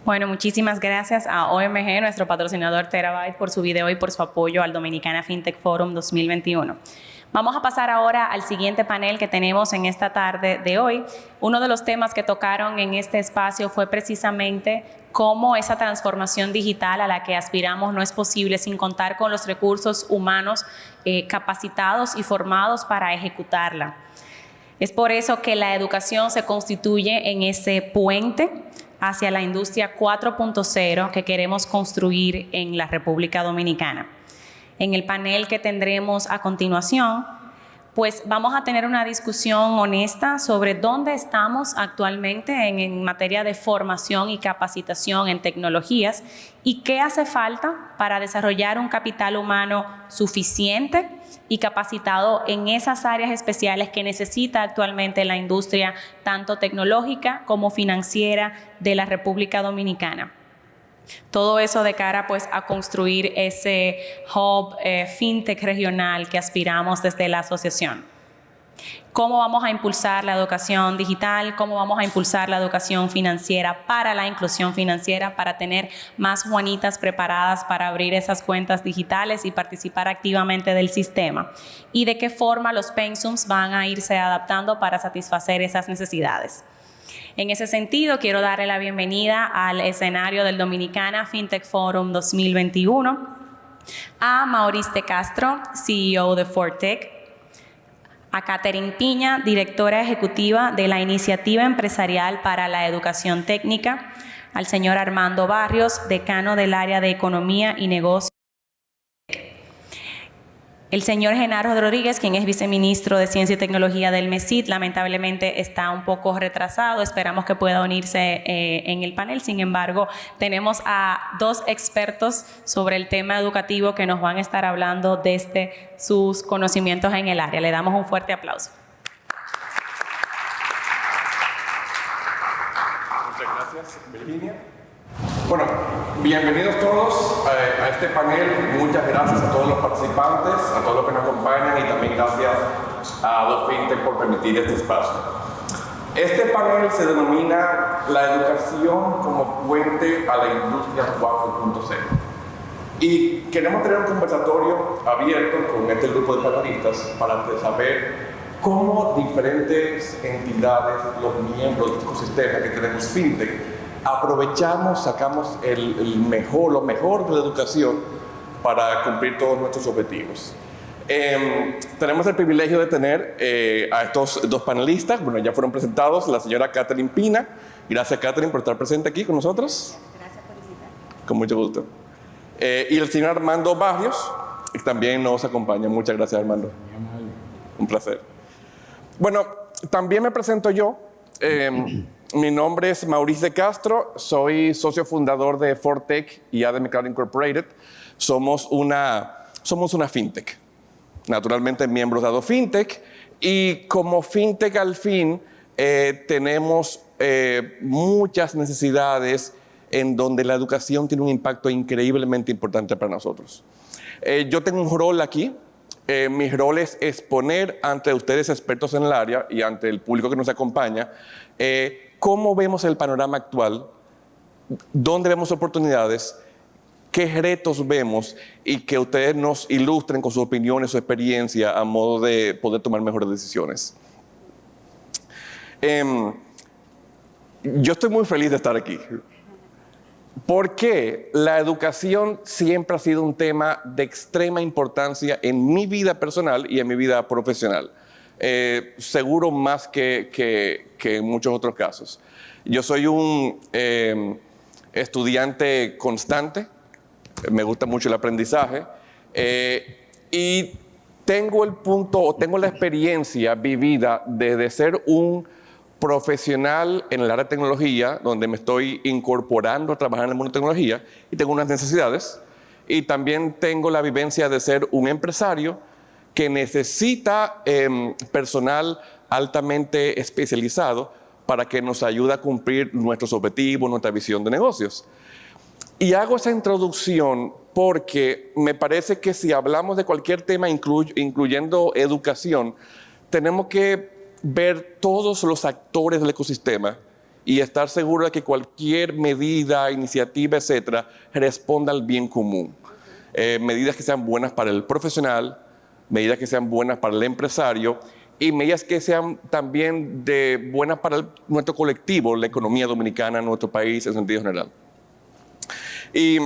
Bueno, muchísimas gracias a OMG, nuestro patrocinador Terabyte, por su video y por su apoyo al Dominicana FinTech Forum 2021. Vamos a pasar ahora al siguiente panel que tenemos en esta tarde de hoy. Uno de los temas que tocaron en este espacio fue precisamente cómo esa transformación digital a la que aspiramos no es posible sin contar con los recursos humanos capacitados y formados para ejecutarla. Es por eso que la educación se constituye en ese puente hacia la industria 4.0 que queremos construir en la República Dominicana. En el panel que tendremos a continuación, pues vamos a tener una discusión honesta sobre dónde estamos actualmente en materia de formación y capacitación en tecnologías y qué hace falta para desarrollar un capital humano suficiente y capacitado en esas áreas especiales que necesita actualmente la industria tanto tecnológica como financiera de la República Dominicana. Todo eso de cara pues a construir ese hub fintech regional que aspiramos desde la asociación. ¿Cómo vamos a impulsar la educación digital? ¿Cómo vamos a impulsar la educación financiera para la inclusión financiera, para tener más Juanitas preparadas para abrir esas cuentas digitales y participar activamente del sistema? ¿Y de qué forma los pensums van a irse adaptando para satisfacer esas necesidades? En ese sentido, quiero darle la bienvenida al escenario del Dominicana FinTech Forum 2021 a Maurice de Castro, CEO de ForTech, a Catherine Piña, directora ejecutiva de la Iniciativa Empresarial para la Educación Técnica, al señor Armando Barrios, decano del área de Economía y Negocios. El señor Genaro Rodríguez, quien es viceministro de Ciencia y Tecnología del MESID, lamentablemente está un poco retrasado. Esperamos que pueda unirse en el panel. Sin embargo, tenemos a dos expertos sobre el tema educativo que nos van a estar hablando desde sus conocimientos en el área. Le damos un fuerte aplauso. Muchas gracias, Virginia. Bueno, bienvenidos todos a este panel. Muchas gracias a todos los participantes, a todos los que nos acompañan y también gracias a DoFinTech por permitir este espacio. Este panel se denomina la educación como puente a la industria 4.0. Y queremos tener un conversatorio abierto con este grupo de panelistas para saber cómo diferentes entidades, los miembros del ecosistema que tenemos FinTech, aprovechamos, sacamos lo mejor de la educación para cumplir todos nuestros objetivos. Tenemos el privilegio de tener a estos dos panelistas. Bueno, ya fueron presentados, la señora Catherine Pina. Gracias, Catherine, por estar presente aquí con nosotros. Gracias por invitarme. Con mucho gusto. Y el señor Armando Barrios, que también nos acompaña. Muchas gracias, Armando. Un placer. Bueno, también me presento yo. Mi nombre es Maurice de Castro, soy socio fundador de ForTech y Adem Cloud Incorporated. Somos una fintech, naturalmente miembros de FinTech, y como fintech al fin tenemos muchas necesidades en donde la educación tiene un impacto increíblemente importante para nosotros. Yo tengo un rol aquí. Mi rol es exponer ante ustedes expertos en el área y ante el público que nos acompaña cómo vemos el panorama actual, dónde vemos oportunidades, qué retos vemos y que ustedes nos ilustren con sus opiniones, su experiencia a modo de poder tomar mejores decisiones. Yo estoy muy feliz de estar aquí porque la educación siempre ha sido un tema de extrema importancia en mi vida personal y en mi vida profesional. Seguro más que en muchos otros casos. Yo soy un estudiante constante, me gusta mucho el aprendizaje y tengo la experiencia vivida desde ser un profesional en el área de tecnología, donde me estoy incorporando a trabajar en el mundo de tecnología y tengo unas necesidades, y también tengo la vivencia de ser un empresario que necesita personal altamente especializado para que nos ayude a cumplir nuestros objetivos, nuestra visión de negocios. Y hago esa introducción porque me parece que si hablamos de cualquier tema, incluyendo educación, tenemos que ver todos los actores del ecosistema y estar seguro de que cualquier medida, iniciativa, etcétera, responda al bien común. Medidas que sean buenas para el profesional, medidas que sean buenas para el empresario y medidas que sean también buenas para nuestro colectivo, la economía dominicana, nuestro país en sentido general. Y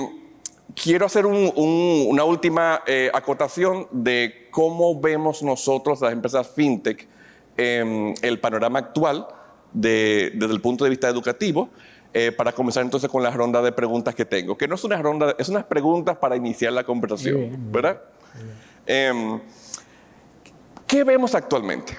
quiero hacer una última acotación de cómo vemos nosotros las empresas fintech el panorama actual desde el punto de vista educativo, para comenzar entonces con la ronda de preguntas que tengo, que no es una ronda, es unas preguntas para iniciar la conversación, bien, ¿verdad? ¿Qué vemos actualmente?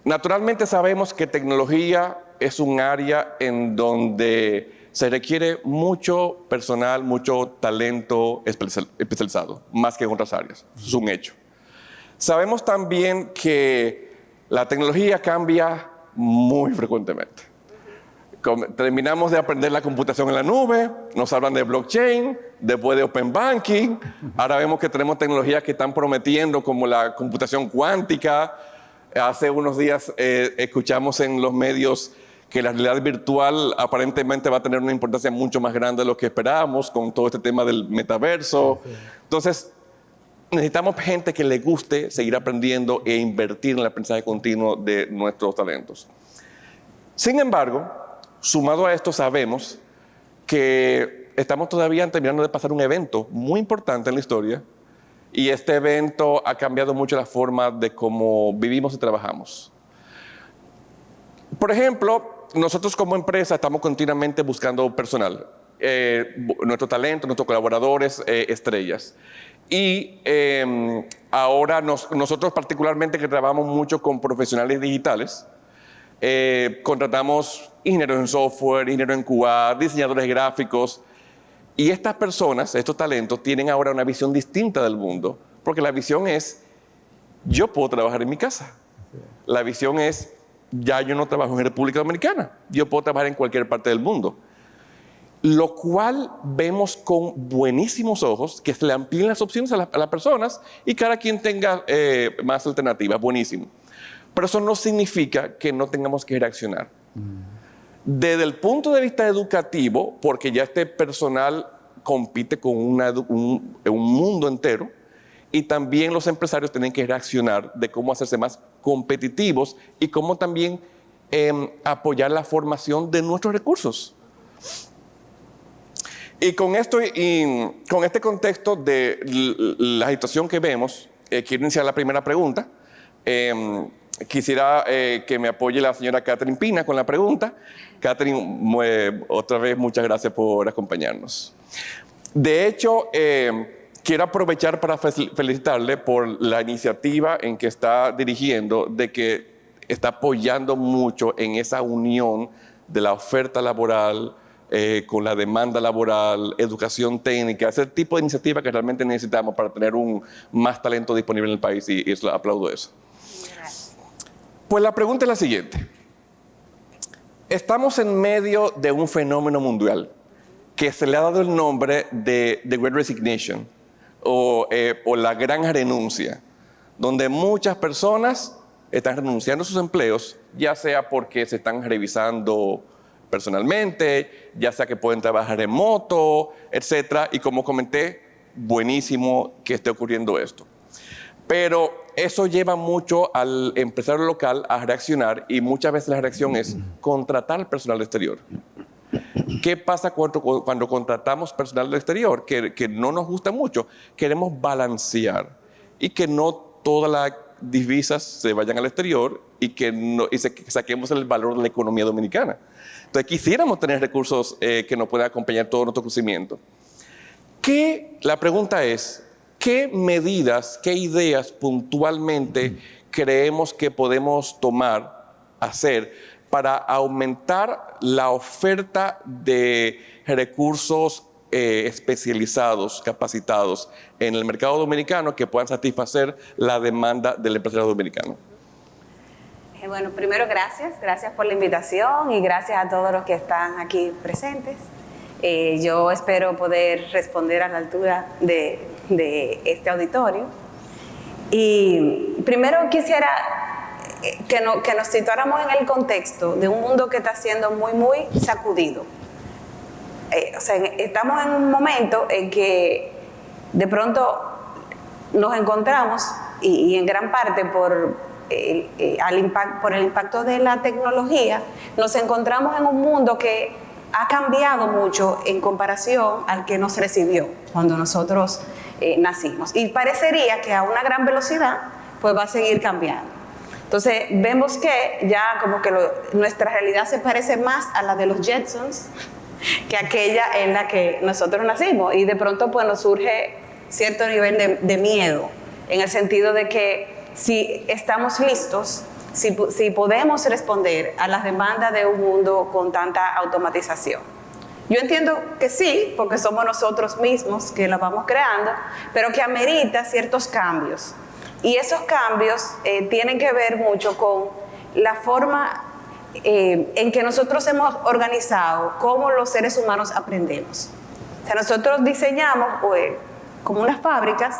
Naturalmente sabemos que tecnología es un área en donde se requiere mucho personal, mucho talento especializado, más que en otras áreas. Eso es un hecho. Sabemos también que la tecnología cambia muy frecuentemente. Terminamos de aprender la computación en la nube, nos hablan de blockchain, después de open banking, ahora vemos que tenemos tecnologías que están prometiendo como la computación cuántica. Hace unos días escuchamos en los medios que la realidad virtual aparentemente va a tener una importancia mucho más grande de lo que esperábamos con todo este tema del metaverso. Entonces, necesitamos gente que le guste seguir aprendiendo e invertir en el aprendizaje continuo de nuestros talentos. Sin embargo, sumado a esto, sabemos que estamos todavía terminando de pasar un evento muy importante en la historia, y este evento ha cambiado mucho la forma de cómo vivimos y trabajamos. Por ejemplo, nosotros como empresa estamos continuamente buscando personal, nuestro talento, nuestros colaboradores, estrellas. Y ahora nosotros particularmente que trabajamos mucho con profesionales digitales, contratamos ingenieros en software, ingenieros en QA, diseñadores gráficos, y estas personas, estos talentos, tienen ahora una visión distinta del mundo, porque la visión es, yo puedo trabajar en mi casa. La visión es, ya yo no trabajo en República Dominicana, yo puedo trabajar en cualquier parte del mundo. Lo cual vemos con buenísimos ojos que se le amplíen las opciones a las personas y cada quien tenga más alternativas, buenísimo. Pero eso no significa que no tengamos que reaccionar. Desde el punto de vista educativo, porque ya este personal compite con un mundo entero, y también los empresarios tienen que reaccionar de cómo hacerse más competitivos y cómo también apoyar la formación de nuestros recursos. Y con esto y con este contexto de la situación que vemos, quiero iniciar la primera pregunta. Quisiera que me apoye la señora Catherine Pina con la pregunta. Catherine, otra vez muchas gracias por acompañarnos. De hecho, quiero aprovechar para felicitarle por la iniciativa en que está dirigiendo, de que está apoyando mucho en esa unión de la oferta laboral con la demanda laboral, educación técnica, ese tipo de iniciativa que realmente necesitamos para tener más talento disponible en el país, y aplaudo eso. Pues la pregunta es la siguiente. Estamos en medio de un fenómeno mundial que se le ha dado el nombre de The Great Resignation o la gran renuncia, donde muchas personas están renunciando a sus empleos, ya sea porque se están revisando personalmente, ya sea que pueden trabajar remoto, etcétera. Y como comenté, buenísimo que esté ocurriendo esto. Pero eso lleva mucho al empresario local a reaccionar, y muchas veces la reacción es contratar personal exterior. ¿Qué pasa cuando contratamos personal del exterior? Que no nos gusta mucho. Queremos balancear y que no todas las divisas se vayan al exterior y que saquemos el valor de la economía dominicana. Entonces quisiéramos tener recursos que nos puedan acompañar todo nuestro crecimiento. La pregunta es, ¿qué medidas, qué ideas puntualmente creemos que podemos hacer para aumentar la oferta de recursos especializados, capacitados en el mercado dominicano que puedan satisfacer la demanda del empresario dominicano? Bueno, primero gracias por la invitación y gracias a todos los que están aquí presentes. Yo espero poder responder a la altura de este auditorio. Y primero quisiera que nos situáramos en el contexto de un mundo que está siendo muy, muy sacudido. O sea, estamos en un momento en que de pronto nos encontramos, y en gran parte por el impacto de la tecnología, nos encontramos en un mundo que ha cambiado mucho en comparación al que nos recibió cuando nosotros nacimos. Y parecería que a una gran velocidad pues va a seguir cambiando. Entonces vemos que ya como que nuestra realidad se parece más a la de los Jetsons que aquella en la que nosotros nacimos, y de pronto pues nos surge cierto nivel de miedo, en el sentido de que si estamos listos, si podemos responder a las demandas de un mundo con tanta automatización. Yo entiendo que sí, porque somos nosotros mismos que la vamos creando, pero que amerita ciertos cambios. Y esos cambios tienen que ver mucho con la forma en que nosotros hemos organizado, cómo los seres humanos aprendemos. O sea, nosotros diseñamos como unas fábricas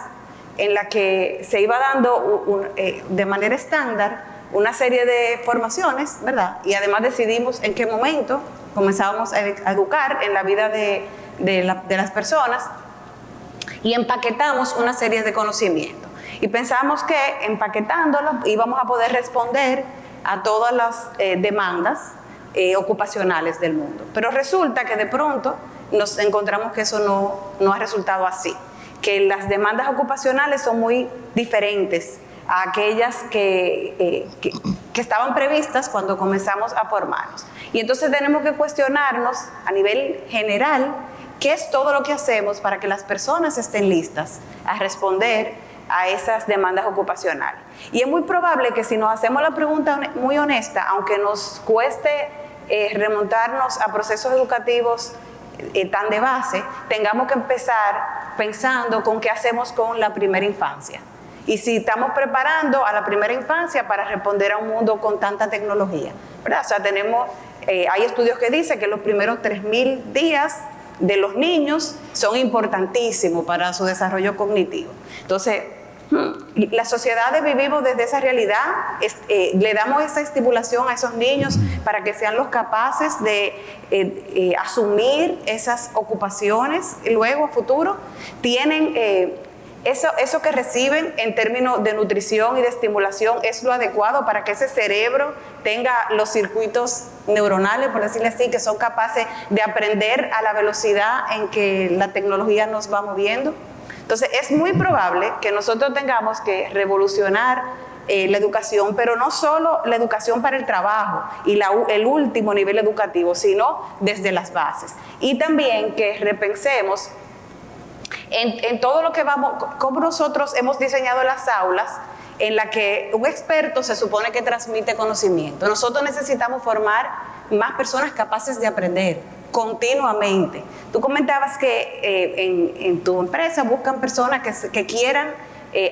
en la que se iba dando de manera estándar una serie de formaciones, ¿verdad? Y además decidimos en qué momento comenzábamos a educar en la vida de las personas, y empaquetamos una serie de conocimientos. Y pensamos que empaquetándolo íbamos a poder responder a todas las demandas ocupacionales del mundo. Pero resulta que de pronto nos encontramos que eso no ha resultado así, que las demandas ocupacionales son muy diferentes a aquellas que estaban previstas cuando comenzamos a formarnos. Y entonces tenemos que cuestionarnos a nivel general qué es todo lo que hacemos para que las personas estén listas a responder a esas demandas ocupacionales. Y es muy probable que si nos hacemos la pregunta muy honesta, aunque nos cueste remontarnos a procesos educativos tan de base, tengamos que empezar pensando con qué hacemos con la primera infancia. Y si estamos preparando a la primera infancia para responder a un mundo con tanta tecnología, ¿verdad? O sea, hay estudios que dicen que los primeros 3.000 días de los niños son importantísimos para su desarrollo cognitivo. Entonces, las sociedades vivimos desde esa realidad, le damos esa estimulación a esos niños para que sean los capaces de asumir esas ocupaciones luego a futuro. Tienen eso que reciben en términos de nutrición y de estimulación es lo adecuado para que ese cerebro tenga los circuitos neuronales, por decirlo así, que son capaces de aprender a la velocidad en que la tecnología nos va moviendo. Entonces es muy probable que nosotros tengamos que revolucionar la educación, pero no solo la educación para el trabajo y el último nivel educativo, sino desde las bases. Y también que repensemos en todo lo que cómo nosotros hemos diseñado las aulas en la que un experto se supone que transmite conocimiento. Nosotros necesitamos formar más personas capaces de aprender continuamente. Tú comentabas que en tu empresa buscan personas que quieran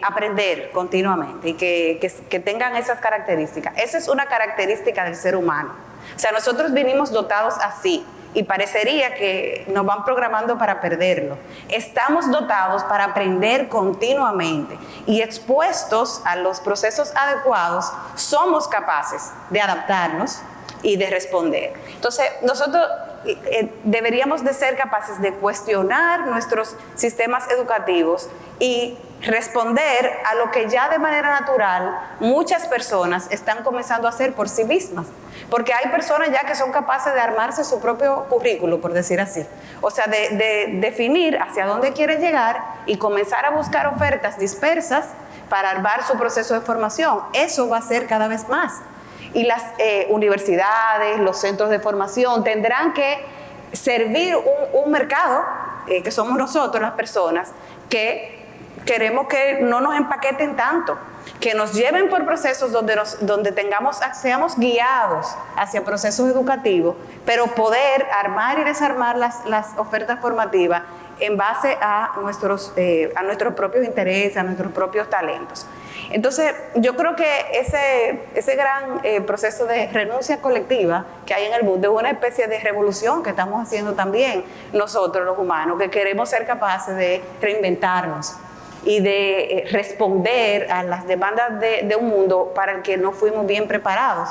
aprender continuamente y que tengan esas características. Esa es una característica del ser humano. O sea, nosotros vinimos dotados así y parecería que nos van programando para perderlo. Estamos dotados para aprender continuamente y expuestos a los procesos adecuados, somos capaces de adaptarnos y de responder. Entonces, nosotros deberíamos de ser capaces de cuestionar nuestros sistemas educativos y responder a lo que ya de manera natural muchas personas están comenzando a hacer por sí mismas. Porque hay personas ya que son capaces de armarse su propio currículo, por decir así. O sea, de definir hacia dónde quieren llegar y comenzar a buscar ofertas dispersas para armar su proceso de formación. Eso va a ser cada vez más. Y las universidades, los centros de formación tendrán que servir un mercado, que somos nosotros las personas, que queremos que no nos empaqueten tanto, que nos lleven por procesos donde seamos guiados hacia procesos educativos, pero poder armar y desarmar las ofertas formativas en base a nuestros propios intereses, a nuestros propios talentos. Entonces, yo creo que ese gran proceso de renuncia colectiva que hay en el mundo es una especie de revolución que estamos haciendo también nosotros los humanos, que queremos ser capaces de reinventarnos y de responder a las demandas de un mundo para el que no fuimos bien preparados.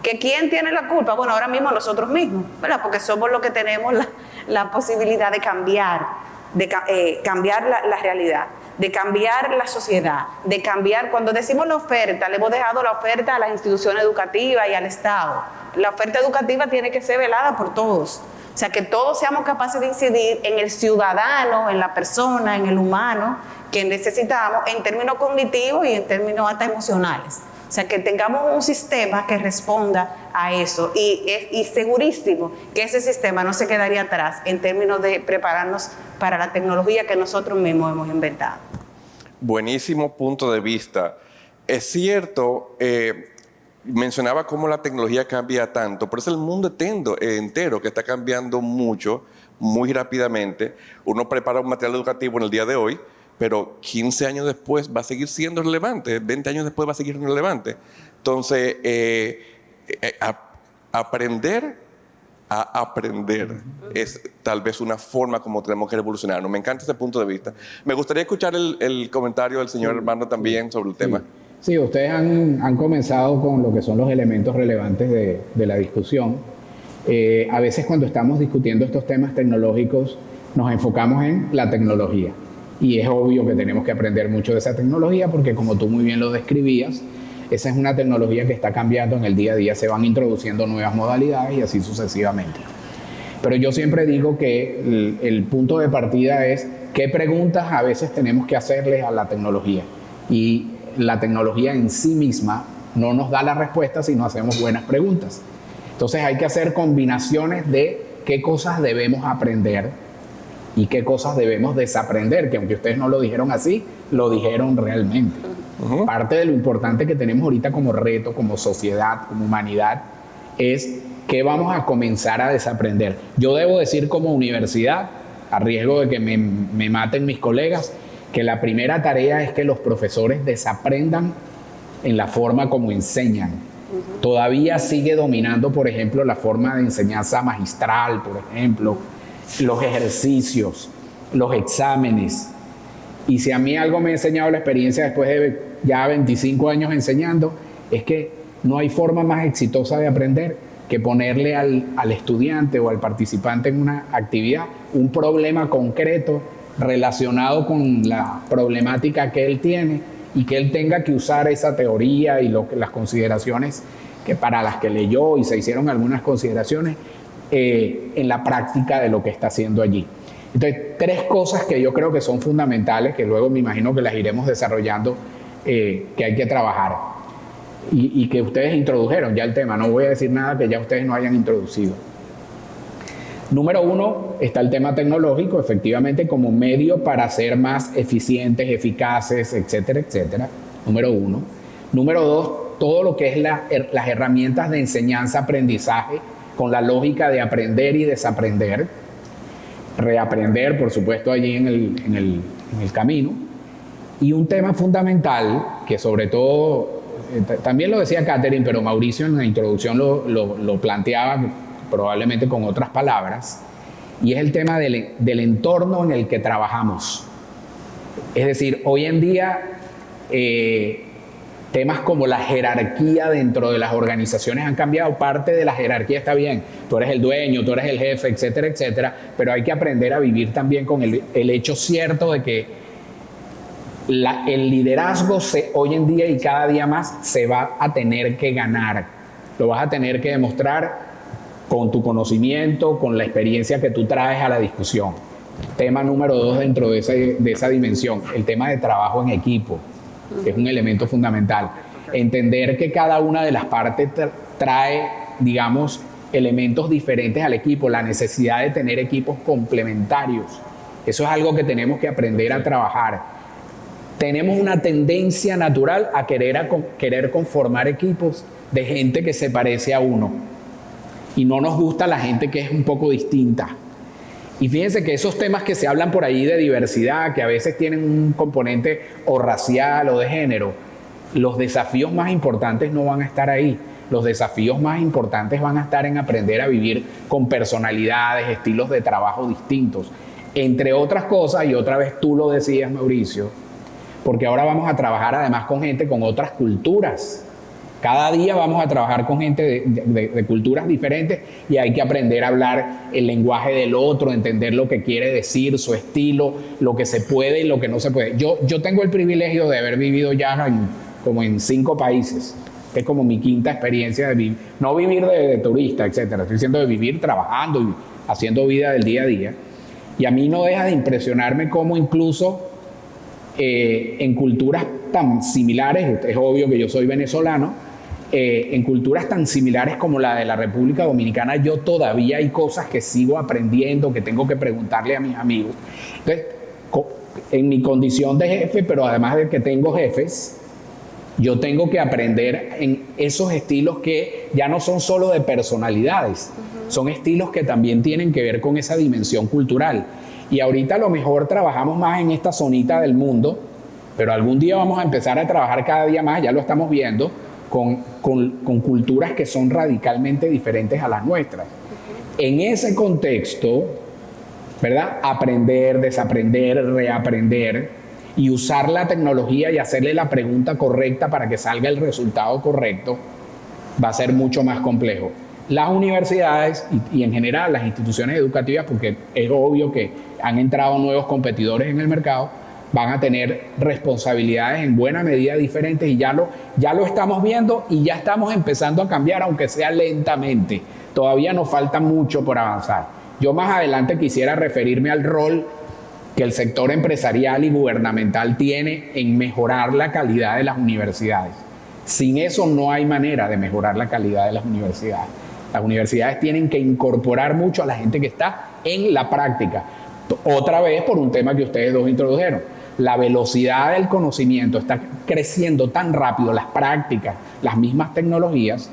¿Que quién tiene la culpa? Bueno, ahora mismo nosotros mismos, ¿verdad? Porque somos los que tenemos la posibilidad de cambiar, cambiar la realidad, de cambiar la sociedad, de cambiar. Cuando decimos la oferta, le hemos dejado la oferta a las instituciones educativas y al Estado. La oferta educativa tiene que ser velada por todos. O sea, que todos seamos capaces de incidir en el ciudadano, en la persona, en el humano que necesitamos en términos cognitivos y en términos hasta emocionales. O sea, que tengamos un sistema que responda a eso y segurísimo que ese sistema no se quedaría atrás en términos de prepararnos para la tecnología que nosotros mismos hemos inventado. Buenísimo punto de vista. Es cierto, mencionaba cómo la tecnología cambia tanto, pero es el mundo entero que está cambiando mucho, muy rápidamente. Uno prepara un material educativo en el día de hoy, pero 15 años después va a seguir siendo relevante, 20 años después va a seguir siendo relevante. Entonces, aprender a aprender es tal vez una forma como tenemos que evolucionarnos. Me encanta ese punto de vista. Me gustaría escuchar el comentario del señor Armando también sobre el tema. Sí, ustedes han comenzado con lo que son los elementos relevantes de la discusión. A veces cuando estamos discutiendo estos temas tecnológicos nos enfocamos en la tecnología. Y es obvio que tenemos que aprender mucho de esa tecnología porque, como tú muy bien lo describías, esa es una tecnología que está cambiando en el día a día, se van introduciendo nuevas modalidades y así sucesivamente. Pero yo siempre digo que el punto de partida es qué preguntas a veces tenemos que hacerle a la tecnología. Y la tecnología en sí misma no nos da la respuesta si no hacemos buenas preguntas. Entonces hay que hacer combinaciones de qué cosas debemos aprender y qué cosas debemos desaprender, que aunque ustedes no lo dijeron así, lo dijeron realmente. Parte de lo importante que tenemos ahorita como reto, como sociedad, como humanidad, es qué vamos a comenzar a desaprender. Yo debo decir como universidad, a riesgo de que me maten mis colegas, que la primera tarea es que los profesores desaprendan en la forma como enseñan. Todavía sigue dominando, por ejemplo, la forma de enseñanza magistral, por ejemplo, los ejercicios, los exámenes. Y si a mí algo me ha enseñado la experiencia después de ya 25 años enseñando, es que no hay forma más exitosa de aprender que ponerle al estudiante o al participante en una actividad un problema concreto relacionado con la problemática que él tiene y que él tenga que usar esa teoría y las consideraciones que para las que leyó y se hicieron algunas consideraciones en la práctica de lo que está haciendo allí. Entonces, 3 cosas que yo creo que son fundamentales, que luego me imagino que las iremos desarrollando, que hay que trabajar y que ustedes introdujeron ya el tema. No voy a decir nada que ya ustedes no hayan introducido. Número 1, está el tema tecnológico, efectivamente, como medio para ser más eficientes, eficaces, etcétera, etcétera. Número 1. Número 2, todo lo que es las herramientas de enseñanza-aprendizaje con la lógica de aprender y desaprender, reaprender, por supuesto, allí en el camino. Y un tema fundamental, que sobre todo, también lo decía Catherine, pero Mauricio en la introducción lo planteaba probablemente con otras palabras, y es el tema del entorno en el que trabajamos. Es decir, hoy en día, temas como la jerarquía dentro de las organizaciones han cambiado. Parte de la jerarquía está bien, tú eres el dueño, tú eres el jefe, etcétera, etcétera, pero hay que aprender a vivir también con el hecho cierto de que el liderazgo hoy en día y cada día más se va a tener que ganar. Lo vas a tener que demostrar con tu conocimiento, con la experiencia que tú traes a la discusión. Tema número 2 dentro de esa dimensión, el tema de trabajo en equipo, que es un elemento fundamental. Entender que cada una de las partes trae, digamos, elementos diferentes al equipo, la necesidad de tener equipos complementarios. Eso es algo que tenemos que aprender a trabajar. Tenemos una tendencia natural a querer conformar equipos de gente que se parece a uno. Y no nos gusta la gente que es un poco distinta. Y fíjense que esos temas que se hablan por ahí de diversidad, que a veces tienen un componente o racial o de género, los desafíos más importantes no van a estar ahí. Los desafíos más importantes van a estar en aprender a vivir con personalidades, estilos de trabajo distintos. Entre otras cosas, y otra vez tú lo decías, Mauricio, porque ahora vamos a trabajar además con gente con otras culturas. Cada día vamos a trabajar con gente de culturas diferentes y hay que aprender a hablar el lenguaje del otro, entender lo que quiere decir, su estilo, lo que se puede y lo que no se puede. Yo tengo el privilegio de haber vivido ya como en 5 países. Es como mi quinta experiencia de vivir, no vivir de turista, etcétera. Estoy diciendo de vivir trabajando y haciendo vida del día a día. Y a mí no deja de impresionarme cómo incluso en culturas tan similares, es obvio que yo soy venezolano, en culturas tan similares como la de la República Dominicana, yo todavía hay cosas que sigo aprendiendo, que tengo que preguntarle a mis amigos. Entonces, en mi condición de jefe, pero además de que tengo jefes, yo tengo que aprender en esos estilos que ya no son solo de personalidades, son estilos que también tienen que ver con esa dimensión cultural. Y ahorita a lo mejor trabajamos más en esta zonita del mundo, pero algún día vamos a empezar a trabajar cada día más, ya lo estamos viendo, con culturas que son radicalmente diferentes a las nuestras. En ese contexto, ¿verdad? Aprender, desaprender, reaprender y usar la tecnología y hacerle la pregunta correcta para que salga el resultado correcto va a ser mucho más complejo. Las universidades y en general las instituciones educativas, porque es obvio que han entrado nuevos competidores en el mercado, van a tener responsabilidades en buena medida diferentes y ya lo estamos viendo y ya estamos empezando a cambiar, aunque sea lentamente. Todavía nos falta mucho por avanzar. Yo más adelante quisiera referirme al rol que el sector empresarial y gubernamental tiene en mejorar la calidad de las universidades. Sin eso no hay manera de mejorar la calidad de las universidades. Las universidades tienen que incorporar mucho a la gente que está en la práctica. Otra vez por un tema que ustedes dos introdujeron. La velocidad del conocimiento está creciendo tan rápido, las prácticas, las mismas tecnologías,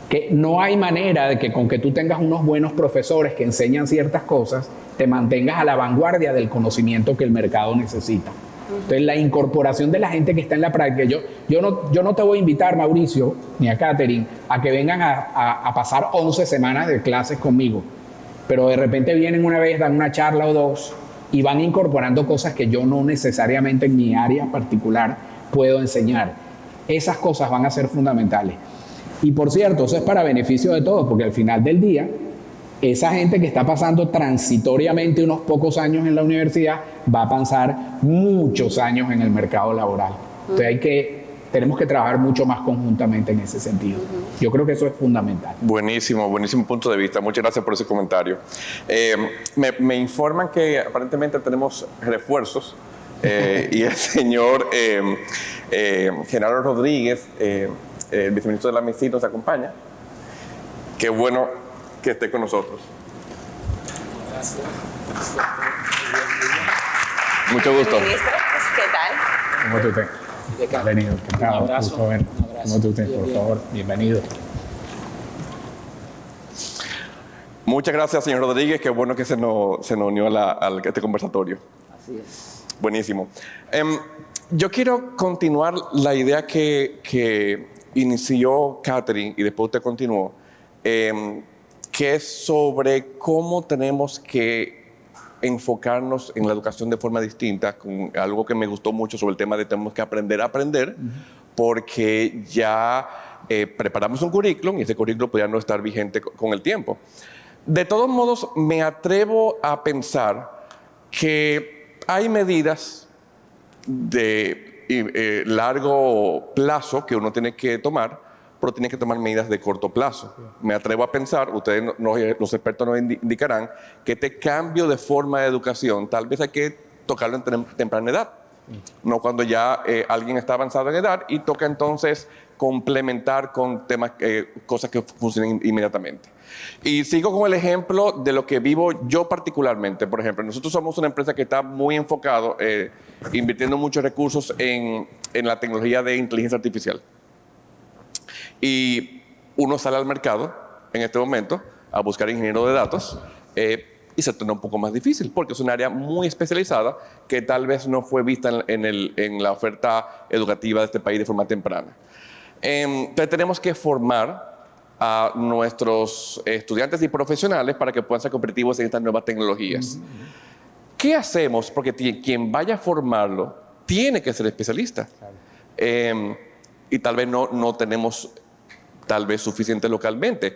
que no hay manera de que con que tú tengas unos buenos profesores que enseñan ciertas cosas, te mantengas a la vanguardia del conocimiento que el mercado necesita. Entonces, la incorporación de la gente que está en la práctica, yo no te voy a invitar, Mauricio, ni a Catherine, a que vengan a pasar 11 semanas de clases conmigo, pero de repente vienen una vez, dan una charla o dos, y van incorporando cosas que yo no necesariamente en mi área particular puedo enseñar. Esas cosas van a ser fundamentales. Y por cierto, eso es para beneficio de todos, porque al final del día, esa gente que está pasando transitoriamente unos pocos años en la universidad va a pasar muchos años en el mercado laboral. Entonces tenemos que trabajar mucho más conjuntamente en ese sentido. Yo creo que eso es fundamental. Buenísimo, buenísimo punto de vista. Muchas gracias por ese comentario. Me informan que aparentemente tenemos refuerzos y el señor Genaro Rodríguez, el viceministro de la MISIT, nos acompaña. Qué bueno que esté con nosotros. Gracias. Mucho gusto. Ministro, ¿qué tal? ¿Cómo tú estás? Bienvenido. Un abrazo. ¿Cómo tú estás? Por favor, bienvenido. Muchas gracias, señor Rodríguez. Qué bueno que se nos unió a este conversatorio. Así es. Buenísimo. Yo quiero continuar la idea que inició Catherine y después usted continuó, que es sobre cómo tenemos que enfocarnos en la educación de forma distinta, con algo que me gustó mucho sobre el tema de tenemos que aprender a aprender, porque ya preparamos un currículum y ese currículum podría no estar vigente con el tiempo. De todos modos, me atrevo a pensar que hay medidas de largo plazo que uno tiene que tomar, pero tiene que tomar medidas de corto plazo. Me atrevo a pensar, ustedes, los expertos nos indicarán, que este cambio de forma de educación tal vez hay que tocarlo en temprana edad, no cuando ya alguien está avanzado en edad y toca entonces complementar con temas, cosas que funcionen inmediatamente. Y sigo con el ejemplo de lo que vivo yo particularmente. Por ejemplo, nosotros somos una empresa que está muy enfocado, invirtiendo muchos recursos en la tecnología de inteligencia artificial. Y uno sale al mercado en este momento a buscar ingenieros de datos y se torna un poco más difícil porque es un área muy especializada que tal vez no fue vista en la oferta educativa de este país de forma temprana. Entonces tenemos que formar a nuestros estudiantes y profesionales para que puedan ser competitivos en estas nuevas tecnologías. ¿Qué hacemos? Porque quien vaya a formarlo tiene que ser especialista. Y tal vez no tenemos suficiente localmente.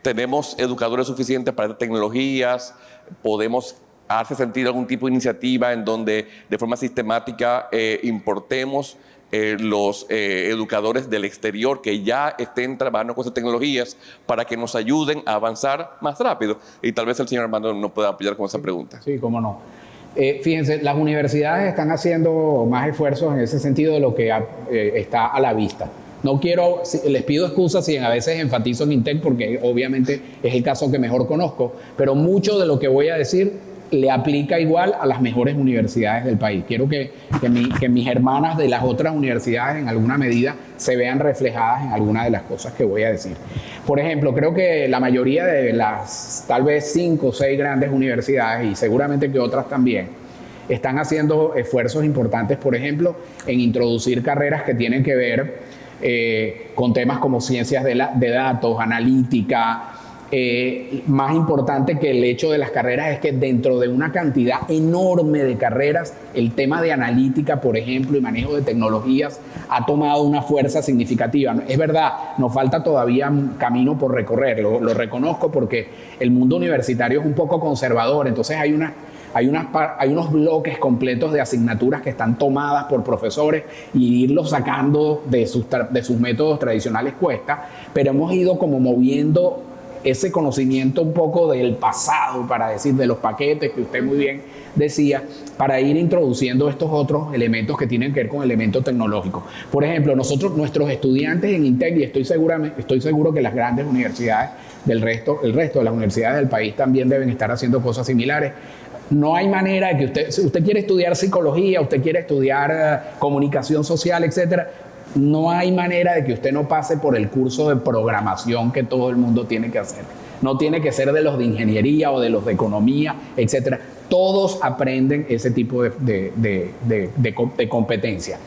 Tenemos educadores suficientes para tecnologías, podemos hacer sentir algún tipo de iniciativa en donde de forma sistemática importemos los educadores del exterior que ya estén trabajando con esas tecnologías para que nos ayuden a avanzar más rápido. Y tal vez el señor Armando nos pueda apoyar con esa pregunta. Sí, cómo no. Fíjense, las universidades están haciendo más esfuerzos en ese sentido de lo que está a la vista. No quiero, les pido excusas si a veces enfatizo en INTEC porque obviamente es el caso que mejor conozco, pero mucho de lo que voy a decir le aplica igual a las mejores universidades del país. Quiero que mis hermanas de las otras universidades en alguna medida se vean reflejadas en alguna de las cosas que voy a decir. Por ejemplo, creo que la mayoría de las tal vez 5 o 6 grandes universidades y seguramente que otras también están haciendo esfuerzos importantes, por ejemplo, en introducir carreras que tienen que ver con temas como ciencias de datos, analítica. Más importante que el hecho de las carreras es que dentro de una cantidad enorme de carreras, el tema de analítica, por ejemplo, y manejo de tecnologías ha tomado una fuerza significativa. Es verdad, nos falta todavía camino por recorrer, lo reconozco porque el mundo universitario es un poco conservador, entonces hay unos bloques completos de asignaturas que están tomadas por profesores y irlos sacando de sus métodos tradicionales cuesta, pero hemos ido como moviendo ese conocimiento un poco del pasado, para decir, de los paquetes que usted muy bien decía, para ir introduciendo estos otros elementos que tienen que ver con elementos tecnológicos. Por ejemplo, nuestros estudiantes en INTEC, y estoy seguro que las grandes universidades el resto de las universidades del país también deben estar haciendo cosas similares. No hay manera de que si usted quiere estudiar psicología, usted quiere estudiar comunicación social, etcétera, no hay manera de que usted no pase por el curso de programación que todo el mundo tiene que hacer. No tiene que ser de los de ingeniería o de los de economía, etcétera. Todos aprenden ese tipo de competencia.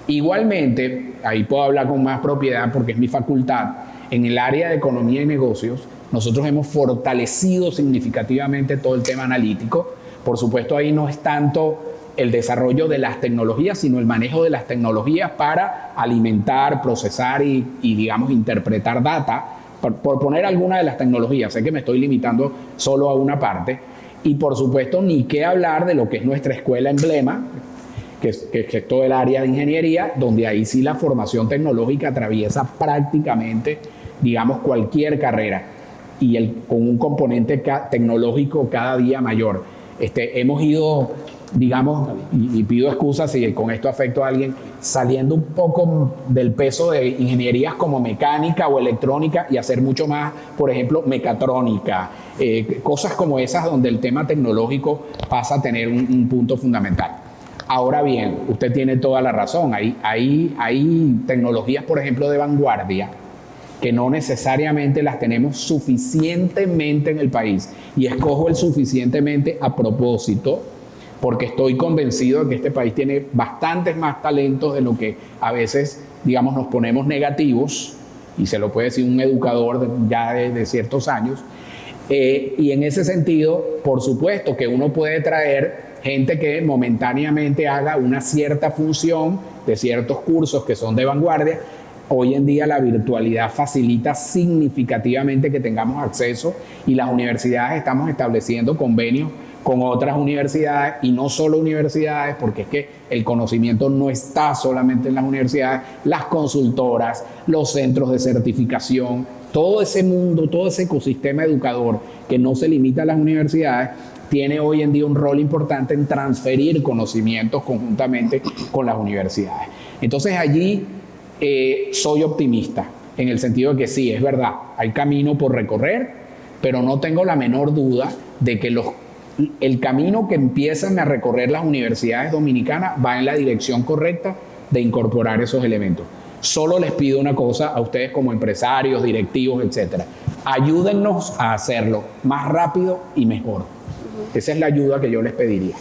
Igualmente, ahí puedo hablar con más propiedad porque es mi facultad, en el área de economía y negocios, nosotros hemos fortalecido significativamente todo el tema analítico. Por supuesto, ahí no es tanto el desarrollo de las tecnologías, sino el manejo de las tecnologías para alimentar, procesar y digamos, interpretar data, por poner alguna de las tecnologías. Sé que me estoy limitando solo a una parte. Y por supuesto, ni qué hablar de lo que es nuestra escuela emblema, que es todo el área de ingeniería, donde ahí sí la formación tecnológica atraviesa prácticamente, digamos, cualquier carrera, y con un componente tecnológico cada día mayor. Hemos ido, digamos, y pido excusas si con esto afecto a alguien, saliendo un poco del peso de ingenierías como mecánica o electrónica y hacer mucho más, por ejemplo, mecatrónica, cosas como esas donde el tema tecnológico pasa a tener un punto fundamental. Ahora bien, usted tiene toda la razón, hay tecnologías, por ejemplo, de vanguardia, que no necesariamente las tenemos suficientemente en el país. Y escojo el suficientemente a propósito, porque estoy convencido de que este país tiene bastantes más talentos de lo que a veces, digamos, nos ponemos negativos, y se lo puede decir un educador ya de ciertos años. Y en ese sentido, por supuesto que uno puede traer gente que momentáneamente haga una cierta función de ciertos cursos que son de vanguardia. Hoy en día la virtualidad facilita significativamente que tengamos acceso, y las universidades estamos estableciendo convenios con otras universidades, y no solo universidades, porque es que el conocimiento no está solamente en las universidades, las consultoras, los centros de certificación, todo ese mundo, todo ese ecosistema educador que no se limita a las universidades, tiene hoy en día un rol importante en transferir conocimientos conjuntamente con las universidades. Entonces allí soy optimista, en el sentido de que sí, es verdad, hay camino por recorrer, pero no tengo la menor duda de que el camino que empiezan a recorrer las universidades dominicanas va en la dirección correcta de incorporar esos elementos. Solo les pido una cosa a ustedes como empresarios, directivos, etcétera. Ayúdennos a hacerlo más rápido y mejor. Esa es la ayuda que yo les pediría.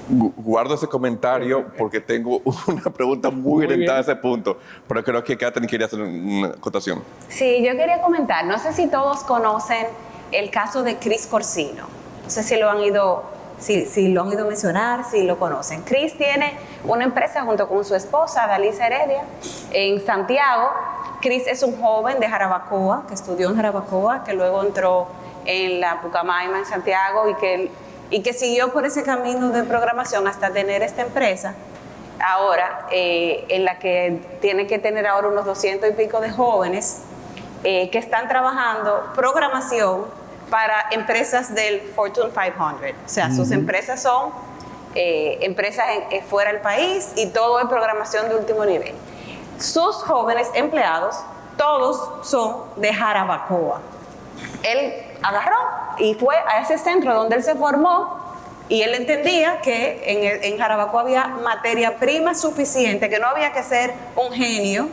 Guardo ese comentario porque tengo una pregunta muy orientada a ese punto, pero creo que Catherine quería hacer una acotación. Sí, yo quería comentar, no sé si todos conocen el caso de Cris Corsino, no sé si lo han ido si lo han oído mencionar, si lo conocen. Chris tiene una empresa junto con su esposa, Dalisa Heredia, en Santiago. Chris es un joven de Jarabacoa, que estudió en Jarabacoa, que luego entró en la Pucamaima en Santiago y que siguió por ese camino de programación hasta tener esta empresa ahora, en la que tiene que tener ahora unos 200 y pico de jóvenes que están trabajando programación para empresas del Fortune 500. O sea, sus empresas son empresas fuera del país y todo es programación de último nivel. Sus jóvenes empleados, todos son de Jarabacoa. Él agarró y fue a ese centro donde él se formó y él entendía que en Jarabacoa había materia prima suficiente, que no había que ser un genio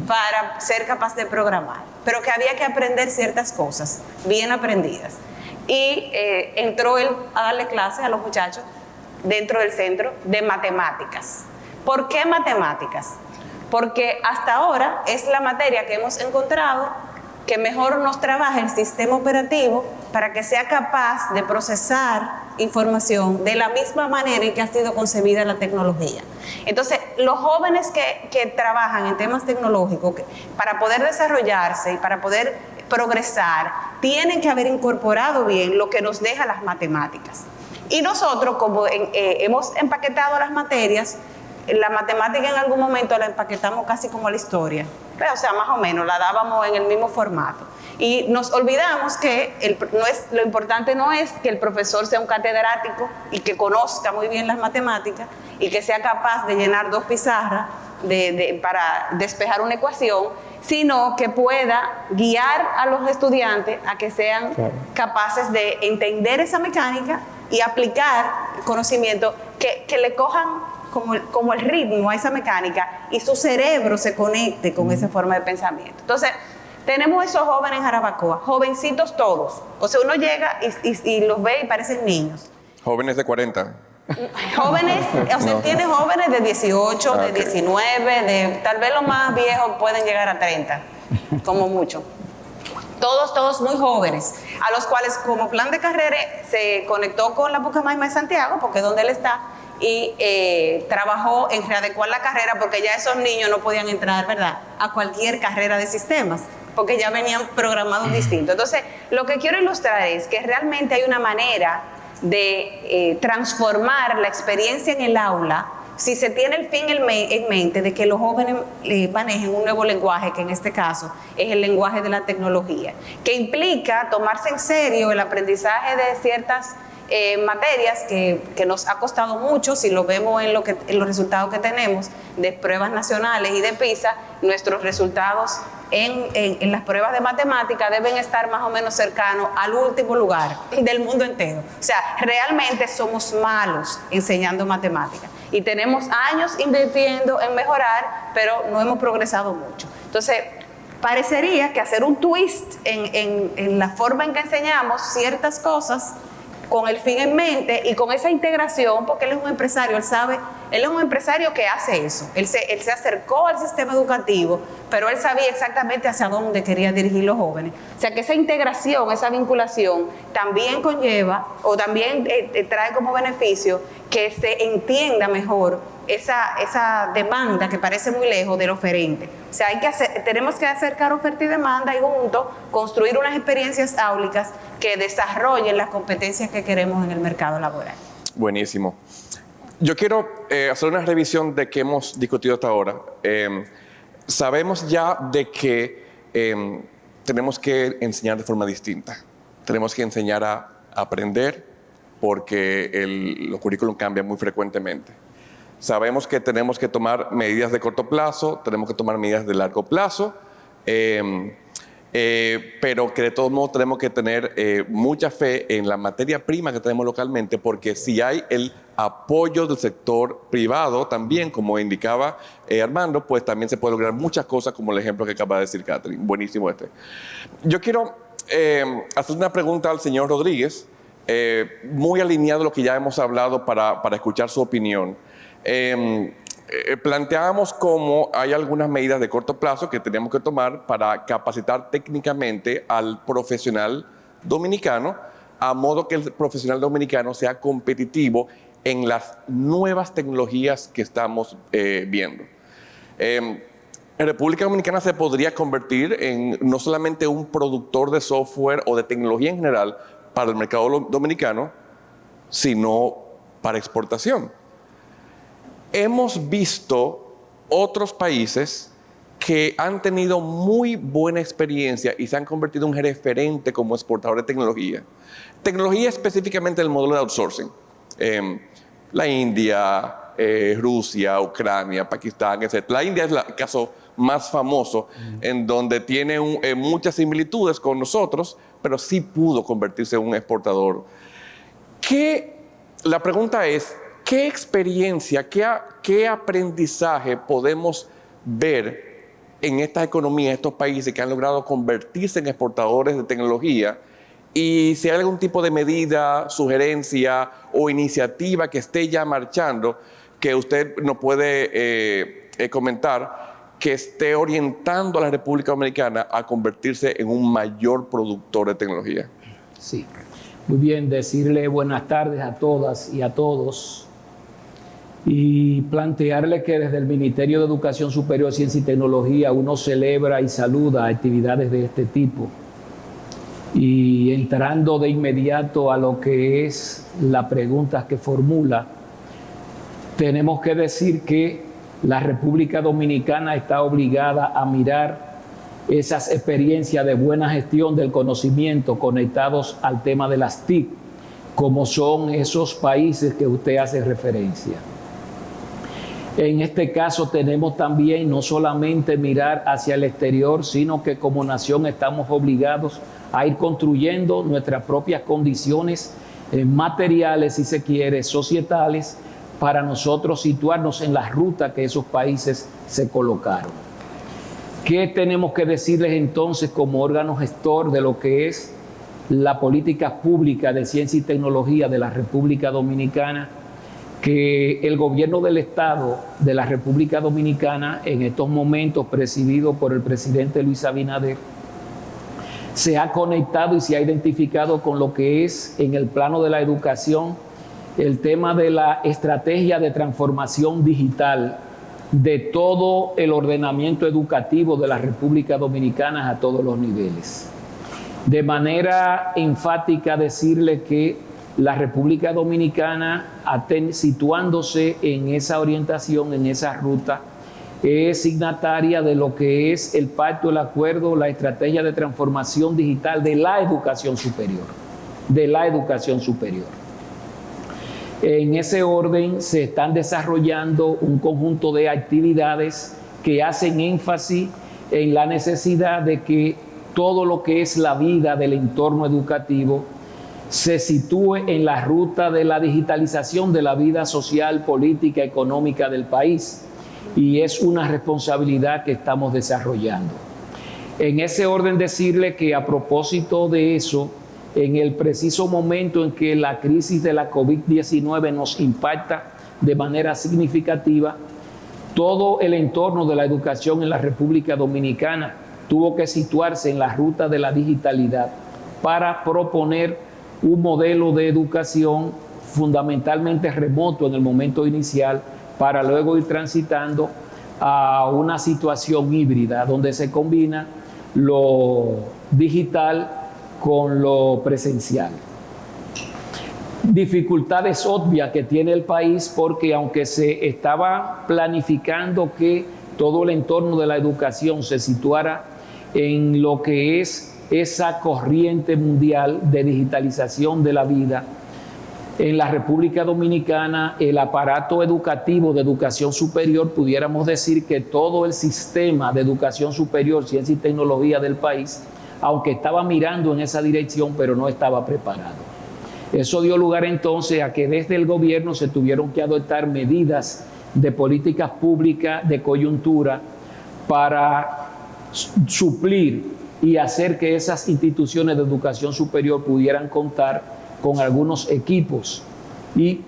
para ser capaz de programar, pero que había que aprender ciertas cosas bien aprendidas. Y entró él a darle clases a los muchachos dentro del centro de matemáticas. ¿Por qué matemáticas? Porque hasta ahora es la materia que hemos encontrado que mejor nos trabaja el sistema operativo para que sea capaz de procesar información de la misma manera en que ha sido concebida la tecnología. Entonces, los jóvenes que trabajan en temas tecnológicos, para poder desarrollarse y para poder progresar, tienen que haber incorporado bien lo que nos deja las matemáticas. Y nosotros, como hemos empaquetado las materias, la matemática en algún momento la empaquetamos casi como la historia, o sea, más o menos, la dábamos en el mismo formato. Y nos olvidamos que lo importante no es que el profesor sea un catedrático y que conozca muy bien las matemáticas y que sea capaz de llenar 2 pizarras para despejar una ecuación, sino que pueda guiar a los estudiantes a que sean capaces de entender esa mecánica y aplicar conocimiento que le cojan como el ritmo a esa mecánica y su cerebro se conecte con esa forma de pensamiento. Entonces, tenemos esos jóvenes en Jarabacoa, jovencitos todos. O sea, uno llega y los ve y parecen niños. Jóvenes de 40. Jóvenes, o sea, No. tiene jóvenes de 18, de Ok. 19, tal vez los más viejos pueden llegar a 30, como mucho. Todos muy jóvenes, a los cuales como plan de carrera se conectó con la Pucamaima de Santiago, porque es donde él está, y trabajó en readecuar la carrera, porque ya esos niños no podían entrar, ¿verdad?, a cualquier carrera de sistemas, porque ya venían programados distintos. Entonces, lo que quiero ilustrar es que realmente hay una manera de transformar la experiencia en el aula si se tiene el fin en mente de que los jóvenes manejen un nuevo lenguaje, que en este caso es el lenguaje de la tecnología, que implica tomarse en serio el aprendizaje de ciertas materias que nos ha costado mucho. Si lo vemos en los resultados que tenemos de pruebas nacionales y de PISA, nuestros resultados en las pruebas de matemática deben estar más o menos cercanos al último lugar del mundo entero. O sea, realmente somos malos enseñando matemáticas y tenemos años invirtiendo en mejorar, pero no hemos progresado mucho. Entonces, parecería que hacer un twist en la forma en que enseñamos ciertas cosas con el fin en mente y con esa integración, porque él es un empresario, él es un empresario que hace eso. Él se acercó al sistema educativo, pero él sabía exactamente hacia dónde quería dirigir los jóvenes. O sea que esa integración, esa vinculación también conlleva o también trae como beneficio que se entienda mejor esa demanda que parece muy lejos del oferente. O sea, tenemos que acercar oferta y demanda y juntos construir unas experiencias áulicas que desarrollen las competencias que queremos en el mercado laboral. Buenísimo. Yo quiero hacer una revisión de qué hemos discutido hasta ahora. Sabemos ya de que tenemos que enseñar de forma distinta. Tenemos que enseñar a aprender porque los currículum cambian muy frecuentemente. Sabemos que tenemos que tomar medidas de corto plazo, tenemos que tomar medidas de largo plazo, pero que de todos modos tenemos que tener mucha fe en la materia prima que tenemos localmente, porque si hay el apoyo del sector privado también, como indicaba Armando, pues también se puede lograr muchas cosas, como el ejemplo que acaba de decir Catherine. Buenísimo este. Yo quiero hacer una pregunta al señor Rodríguez, muy alineado a lo que ya hemos hablado para escuchar su opinión. Planteábamos cómo hay algunas medidas de corto plazo que tenemos que tomar para capacitar técnicamente al profesional dominicano a modo que el profesional dominicano sea competitivo en las nuevas tecnologías que estamos viendo. En República Dominicana se podría convertir en no solamente un productor de software o de tecnología en general para el mercado dominicano, sino para exportación. Hemos visto otros países que han tenido muy buena experiencia y se han convertido en un referente como exportador de tecnología. Tecnología específicamente del modelo de outsourcing. La India, Rusia, Ucrania, Pakistán, etc. La India es el caso más famoso, en donde tiene muchas similitudes con nosotros, pero sí pudo convertirse en un exportador. La pregunta es, ¿qué experiencia, qué aprendizaje podemos ver en estas economías, estos países que han logrado convertirse en exportadores de tecnología? Y si hay algún tipo de medida, sugerencia o iniciativa que esté ya marchando, que usted nos puede comentar, que esté orientando a la República Dominicana a convertirse en un mayor productor de tecnología. Sí. Muy bien, decirle buenas tardes a todas y a todos y plantearle que desde el Ministerio de Educación Superior, Ciencia y Tecnología uno celebra y saluda actividades de este tipo. Y entrando de inmediato a lo que es la pregunta que formula, tenemos que decir que la República Dominicana está obligada a mirar esas experiencias de buena gestión del conocimiento conectados al tema de las TIC, como son esos países que usted hace referencia. En este caso tenemos también no solamente mirar hacia el exterior, sino que como nación estamos obligados a ir construyendo nuestras propias condiciones materiales, si se quiere, societales, para nosotros situarnos en la ruta que esos países se colocaron. ¿Qué tenemos que decirles entonces como órgano gestor de lo que es la política pública de ciencia y tecnología de la República Dominicana? Que el gobierno del Estado de la República Dominicana, en estos momentos presidido por el presidente Luis Abinader, se ha conectado y se ha identificado con lo que es en el plano de la educación el tema de la estrategia de transformación digital de todo el ordenamiento educativo de la República Dominicana a todos los niveles. De manera enfática decirle que la República Dominicana, situándose en esa orientación, en esa ruta, es signataria de lo que es el pacto, el acuerdo, la estrategia de transformación digital de la educación superior, En ese orden se están desarrollando un conjunto de actividades que hacen énfasis en la necesidad de que todo lo que es la vida del entorno educativo se sitúe en la ruta de la digitalización de la vida social, política, económica del país. Y es una responsabilidad que estamos desarrollando. En ese orden decirle que a propósito de eso, en el preciso momento en que la crisis de la COVID-19 nos impacta de manera significativa, todo el entorno de la educación en la República Dominicana tuvo que situarse en la ruta de la digitalidad para proponer un modelo de educación fundamentalmente remoto en el momento inicial, para luego ir transitando a una situación híbrida donde se combina lo digital con lo presencial. Dificultades obvias que tiene el país porque aunque se estaba planificando que todo el entorno de la educación se situara en lo que es esa corriente mundial de digitalización de la vida, en la República Dominicana el aparato educativo de educación superior, pudiéramos decir que todo el sistema de educación superior, ciencia y tecnología del país, aunque estaba mirando en esa dirección, pero no estaba preparado. Eso dio lugar entonces a que desde el gobierno se tuvieron que adoptar medidas de políticas públicas de coyuntura para suplir y hacer que esas instituciones de educación superior pudieran contar con algunos equipos y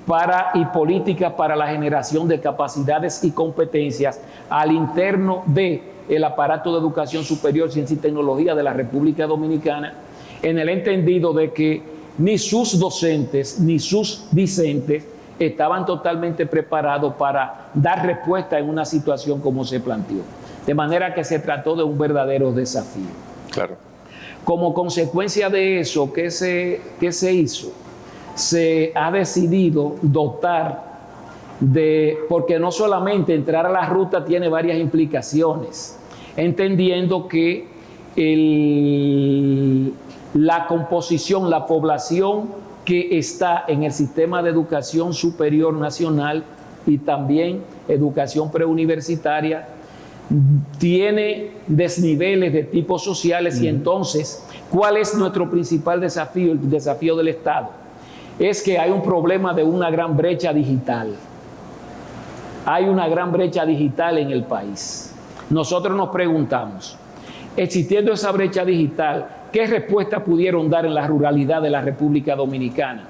políticas para la generación de capacidades y competencias al interno del aparato de educación superior, ciencia y tecnología de la República Dominicana, en el entendido de que ni sus docentes, ni sus discentes estaban totalmente preparados para dar respuesta en una situación como se planteó. De manera que se trató de un verdadero desafío. Claro. Como consecuencia de eso, ¿qué se hizo? Se ha decidido dotar porque no solamente entrar a la ruta tiene varias implicaciones, entendiendo que la composición, la población que está en el sistema de educación superior nacional y también educación preuniversitaria tiene desniveles de tipos sociales. Y entonces, ¿cuál es nuestro principal desafío? El desafío del Estado es que hay un problema de una gran brecha digital. Hay una gran brecha digital en el país. Nosotros nos preguntamos, existiendo esa brecha digital, ¿qué respuesta pudieron dar en la ruralidad de la República Dominicana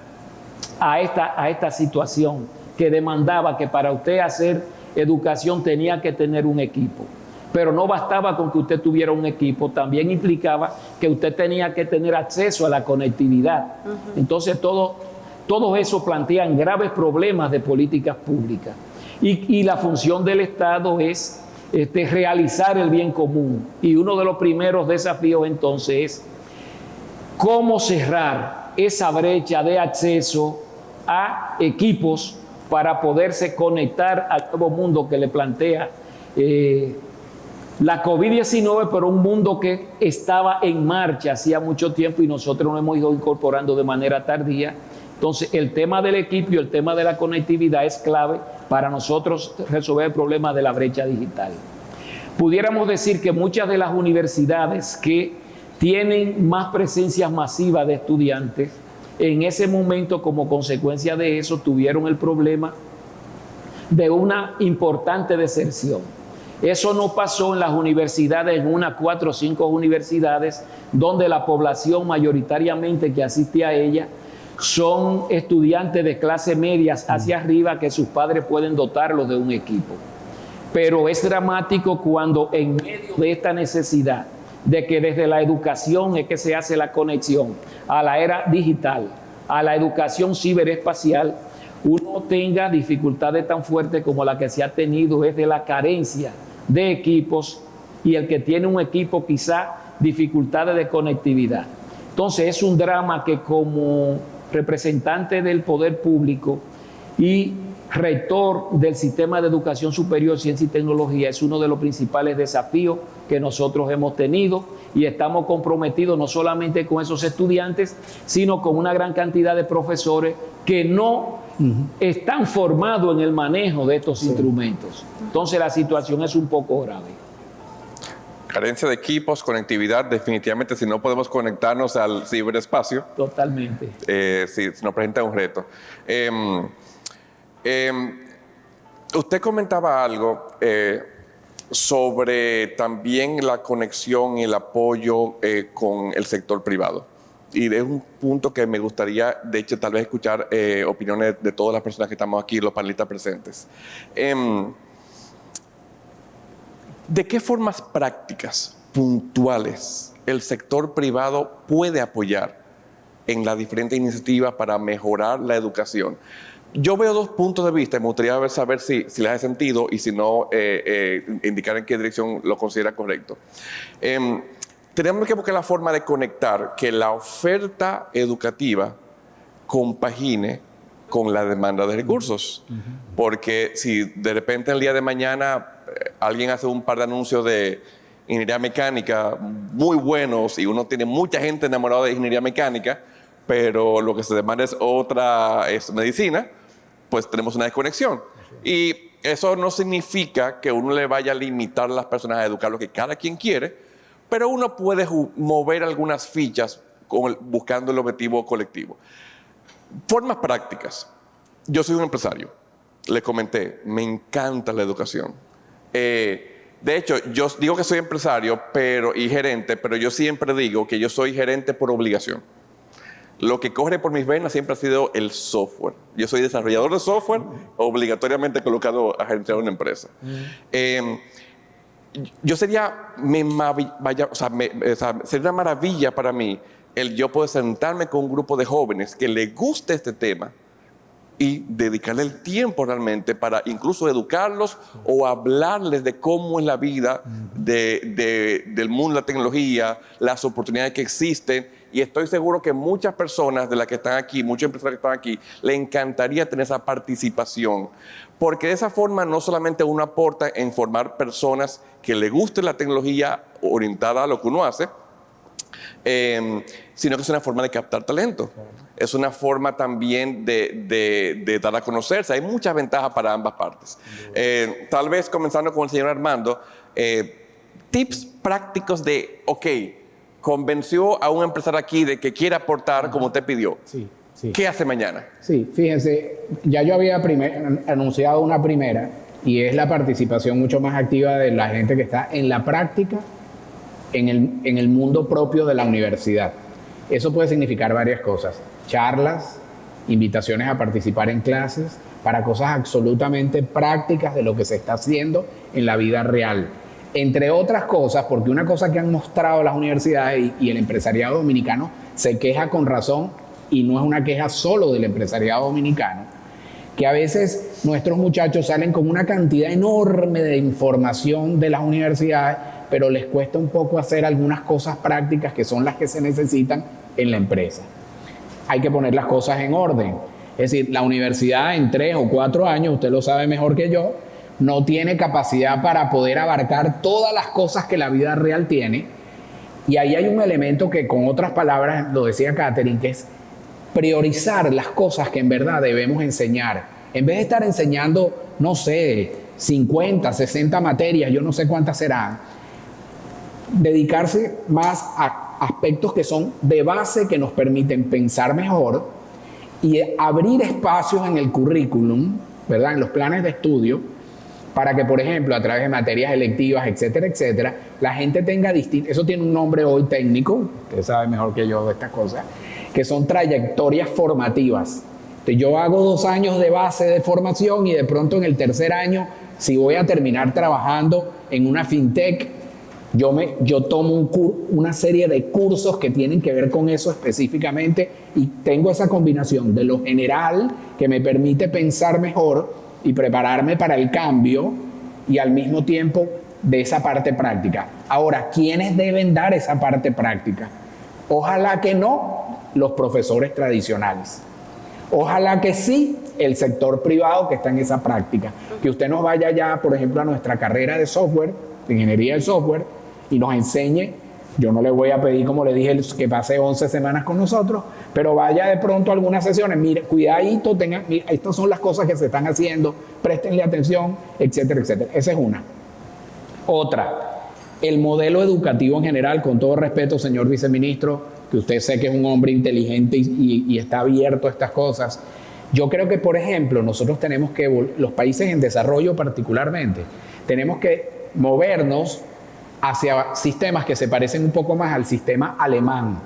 a esta situación que demandaba que para usted hacer educación tenía que tener un equipo? Pero no bastaba con que usted tuviera un equipo, también implicaba que usted tenía que tener acceso a la conectividad. Entonces todo eso plantean graves problemas de políticas públicas. Y la función del Estado es realizar el bien común. Y uno de los primeros desafíos entonces es cómo cerrar esa brecha de acceso a equipos para poderse conectar al nuevo mundo que le plantea la COVID-19, pero un mundo que estaba en marcha hacía mucho tiempo y nosotros nos hemos ido incorporando de manera tardía. Entonces, el tema del equipo y el tema de la conectividad es clave para nosotros resolver el problema de la brecha digital. Pudiéramos decir que muchas de las universidades que tienen más presencias masivas de estudiantes, en ese momento, como consecuencia de eso, tuvieron el problema de una importante deserción. Eso no pasó en las universidades, en unas 4 o 5 universidades, donde la población mayoritariamente que asiste a ella son estudiantes de clase medias hacia arriba que sus padres pueden dotarlos de un equipo. Pero es dramático cuando en medio de esta necesidad de que desde la educación es que se hace la conexión a la era digital, a la educación ciberespacial, uno tenga dificultades tan fuertes como la que se ha tenido es de la carencia de equipos y el que tiene un equipo quizá dificultades de conectividad. Entonces es un drama que como representante del poder público y rector del sistema de educación superior, ciencia y tecnología, es uno de los principales desafíos que nosotros hemos tenido y estamos comprometidos no solamente con esos estudiantes, sino con una gran cantidad de profesores que no están formados en el manejo de estos instrumentos. Entonces la situación es un poco grave. Carencia de equipos, conectividad, definitivamente si no podemos conectarnos al ciberespacio. Totalmente. Sí, nos presenta un reto. Usted comentaba algo sobre también la conexión y el apoyo con el sector privado. Y es un punto que me gustaría, de hecho, tal vez escuchar opiniones de todas las personas que estamos aquí, los panelistas presentes. ¿De qué formas prácticas, puntuales, el sector privado puede apoyar en las diferentes iniciativas para mejorar la educación? Yo veo 2 puntos de vista y me gustaría saber si les hace sentido y si no, indicar en qué dirección lo considera correcto. Tenemos que buscar la forma de conectar que la oferta educativa compagine con la demanda de recursos. Porque si de repente el día de mañana alguien hace un par de anuncios de ingeniería mecánica muy buenos y uno tiene mucha gente enamorada de ingeniería mecánica, pero lo que se demanda es medicina, pues tenemos una desconexión. Y eso no significa que uno le vaya a limitar a las personas a educar lo que cada quien quiere, pero uno puede mover algunas fichas buscando el objetivo colectivo. Formas prácticas. Yo soy un empresario. Le comenté, me encanta la educación. De hecho, yo digo que soy empresario y gerente, pero yo siempre digo que yo soy gerente por obligación. Lo que corre por mis venas siempre ha sido el software. Yo soy desarrollador de software, obligatoriamente colocado a gerenciar una empresa. Sería una maravilla para mí el yo poder sentarme con un grupo de jóvenes que les guste este tema y dedicarle el tiempo realmente para incluso educarlos o hablarles de cómo es la vida del mundo de la tecnología, las oportunidades que existen. Y estoy seguro que muchas personas de las que están aquí, muchos empresarios que están aquí, les encantaría tener esa participación. Porque de esa forma no solamente uno aporta en formar personas que le guste la tecnología orientada a lo que uno hace, sino que es una forma de captar talento. Es una forma también de dar a conocerse. Hay muchas ventajas para ambas partes. Tal vez comenzando con el señor Armando, tips prácticos de, convenció a un empresario aquí de que quiere aportar como usted pidió. Sí, sí. ¿Qué hace mañana? Sí, fíjense, ya yo había anunciado una primera y es la participación mucho más activa de la gente que está en la práctica en el mundo propio de la universidad. Eso puede significar varias cosas: charlas, invitaciones a participar en clases, para cosas absolutamente prácticas de lo que se está haciendo en la vida real. Entre otras cosas, porque una cosa que han mostrado las universidades y el empresariado dominicano se queja con razón, y no es una queja solo del empresariado dominicano, que a veces nuestros muchachos salen con una cantidad enorme de información de las universidades, pero les cuesta un poco hacer algunas cosas prácticas que son las que se necesitan en la empresa. Hay que poner las cosas en orden. Es decir, la universidad en 3 o 4 años, usted lo sabe mejor que yo, no tiene capacidad para poder abarcar todas las cosas que la vida real tiene. Y ahí hay un elemento que, con otras palabras, lo decía Catherine, que es priorizar las cosas que en verdad debemos enseñar. En vez de estar enseñando, no sé, 50, 60 materias, yo no sé cuántas serán, dedicarse más a aspectos que son de base, que nos permiten pensar mejor y abrir espacios en el currículum, ¿verdad?, en los planes de estudio, para que, por ejemplo, a través de materias electivas, etcétera, etcétera, la gente tenga eso tiene un nombre hoy técnico, usted sabe mejor que yo de estas cosas, que son trayectorias formativas. Entonces, yo hago 2 años de base de formación y de pronto en el tercer año, si voy a terminar trabajando en una fintech, yo tomo una serie de cursos que tienen que ver con eso específicamente, y tengo esa combinación de lo general que me permite pensar mejor y prepararme para el cambio, y al mismo tiempo de esa parte práctica. Ahora, ¿quiénes deben dar esa parte práctica? Ojalá que no los profesores tradicionales. Ojalá que sí el sector privado que está en esa práctica. Que usted nos vaya ya, por ejemplo, a nuestra carrera de software, de ingeniería del software, y nos enseñe. Yo no le voy a pedir, como le dije, que pase 11 semanas con nosotros, pero vaya de pronto a algunas sesiones, mire, cuidadito, mire, estas son las cosas que se están haciendo, préstenle atención, etcétera, etcétera. Esa es una. Otra, el modelo educativo en general, con todo respeto, señor viceministro, que usted sé que es un hombre inteligente y está abierto a estas cosas. Yo creo que, por ejemplo, nosotros tenemos que, los países en desarrollo particularmente, tenemos que movernos hacia sistemas que se parecen un poco más al sistema alemán.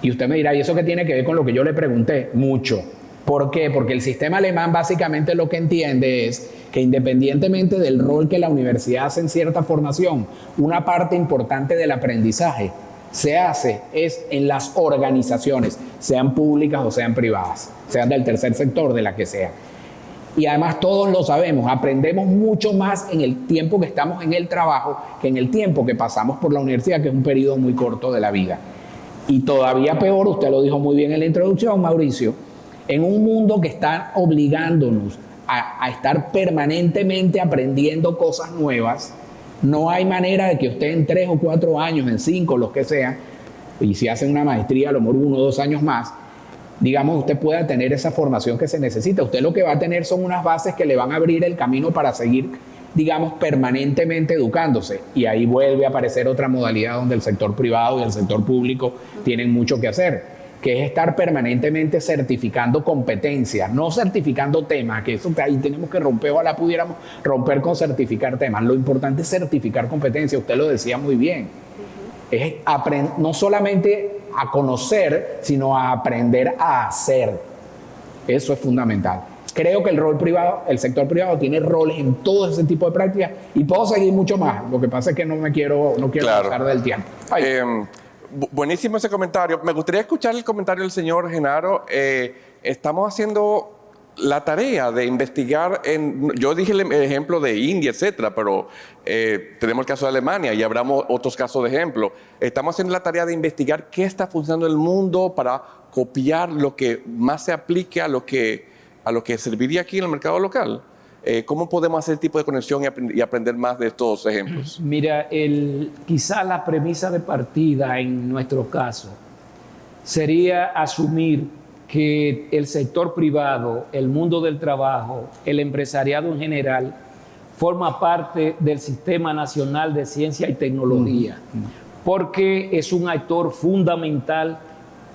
Y usted me dirá, ¿y eso qué tiene que ver con lo que yo le pregunté? Mucho. ¿Por qué? Porque el sistema alemán básicamente lo que entiende es que, independientemente del rol que la universidad hace en cierta formación, una parte importante del aprendizaje se hace es en las organizaciones, sean públicas o sean privadas, sean del tercer sector, de la que sea. Y además todos lo sabemos, aprendemos mucho más en el tiempo que estamos en el trabajo que en el tiempo que pasamos por la universidad, que es un periodo muy corto de la vida. Y todavía peor, usted lo dijo muy bien en la introducción, Mauricio, en un mundo que está obligándonos a estar permanentemente aprendiendo cosas nuevas, no hay manera de que usted en 3 o 4 años, en 5, los que sean, y si hace una maestría, a lo mejor 1 o 2 años más, digamos, usted pueda tener esa formación que se necesita. Usted lo que va a tener son unas bases que le van a abrir el camino para seguir, digamos, permanentemente educándose. Y ahí vuelve a aparecer otra modalidad donde el sector privado y el sector público tienen mucho que hacer, que es estar permanentemente certificando competencias, no certificando temas, que eso que ahí tenemos que romper, ojalá pudiéramos romper con certificar temas. Lo importante es certificar competencias, usted lo decía muy bien. Es no solamente a conocer, sino a aprender a hacer. Eso es fundamental. Creo que el sector privado tiene roles en todo ese tipo de prácticas, y puedo seguir mucho más. Lo que pasa es que no quiero claro. pasar del tiempo. buenísimo ese comentario. Me gustaría escuchar el comentario del señor Genaro. Estamos haciendo la tarea de investigar yo dije el ejemplo de India, etcétera, pero tenemos el caso de Alemania y habrá otros casos de ejemplo. Estamos haciendo la tarea de investigar qué está funcionando en el mundo para copiar lo que más se aplique a lo que serviría aquí en el mercado local. ¿Cómo podemos hacer el tipo de conexión y aprender más de estos ejemplos? Mira, quizá la premisa de partida en nuestro caso sería asumir que el sector privado, el mundo del trabajo, el empresariado en general, forma parte del Sistema Nacional de Ciencia y Tecnología, porque es un actor fundamental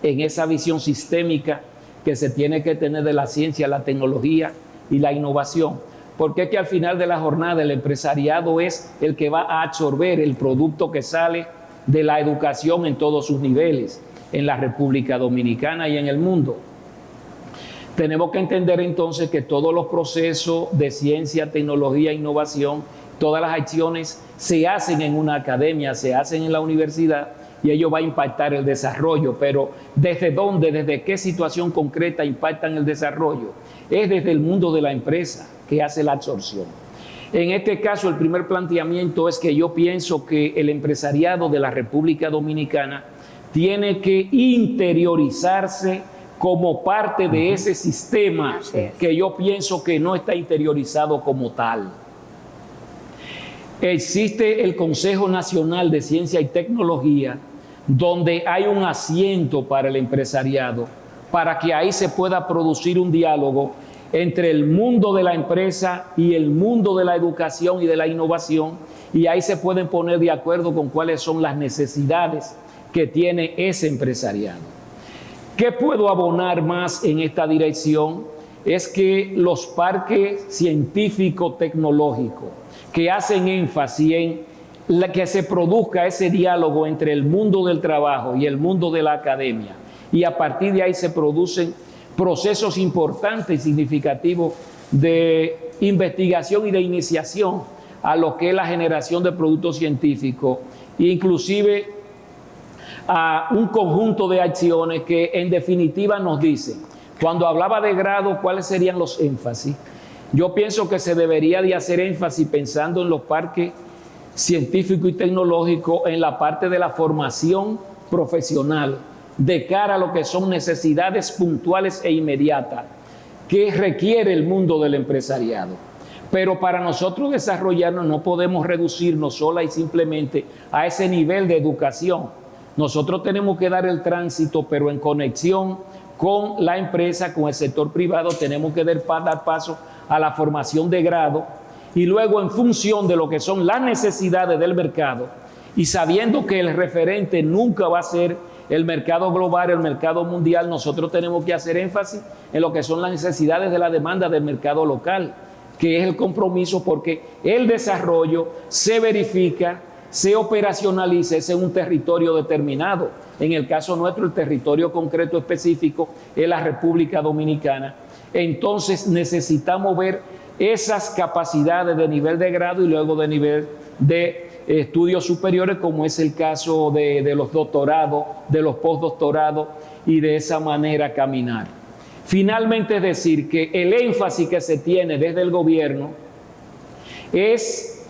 en esa visión sistémica que se tiene que tener de la ciencia, la tecnología y la innovación. Porque es que al final de la jornada el empresariado es el que va a absorber el producto que sale de la educación en todos sus niveles, en la República Dominicana y en el mundo. Tenemos que entender entonces que todos los procesos de ciencia, tecnología, innovación, todas las acciones se hacen en una academia, se hacen en la universidad y ello va a impactar el desarrollo. Pero ¿desde dónde, desde qué situación concreta impactan el desarrollo? Es desde el mundo de la empresa que hace la absorción. En este caso, el primer planteamiento es que yo pienso que el empresariado de la República Dominicana tiene que interiorizarse como parte de ese sistema que yo pienso que no está interiorizado como tal. Existe el Consejo Nacional de Ciencia y Tecnología, donde hay un asiento para el empresariado, para que ahí se pueda producir un diálogo entre el mundo de la empresa y el mundo de la educación y de la innovación, y ahí se pueden poner de acuerdo con cuáles son las necesidades que tiene ese empresariado. ¿Qué puedo abonar más en esta dirección? Es que los parques científico-tecnológicos que hacen énfasis en que se produzca ese diálogo entre el mundo del trabajo y el mundo de la academia, y a partir de ahí se producen procesos importantes y significativos de investigación y de iniciación a lo que es la generación de productos científicos, inclusive a un conjunto de acciones que en definitiva nos dicen, cuando hablaba de grado, ¿cuáles serían los énfasis? Yo pienso que se debería de hacer énfasis pensando en los parques científicos y tecnológicos, en la parte de la formación profesional, de cara a lo que son necesidades puntuales e inmediatas que requiere el mundo del empresariado. Pero para nosotros desarrollarnos no podemos reducirnos sola y simplemente a ese nivel de educación. Nosotros tenemos que dar el tránsito, pero en conexión con la empresa, con el sector privado, tenemos que dar paso a la formación de grado y luego en función de lo que son las necesidades del mercado y sabiendo que el referente nunca va a ser el mercado global, el mercado mundial, nosotros tenemos que hacer énfasis en lo que son las necesidades de la demanda del mercado local, que es el compromiso porque el desarrollo se verifica, se operacionaliza en un territorio determinado. En el caso nuestro, el territorio concreto específico es la República Dominicana. Entonces necesitamos ver esas capacidades de nivel de grado y luego de nivel de estudios superiores, como es el caso de los doctorados, de los postdoctorados, y de esa manera caminar. Finalmente, es decir, que el énfasis que se tiene desde el gobierno es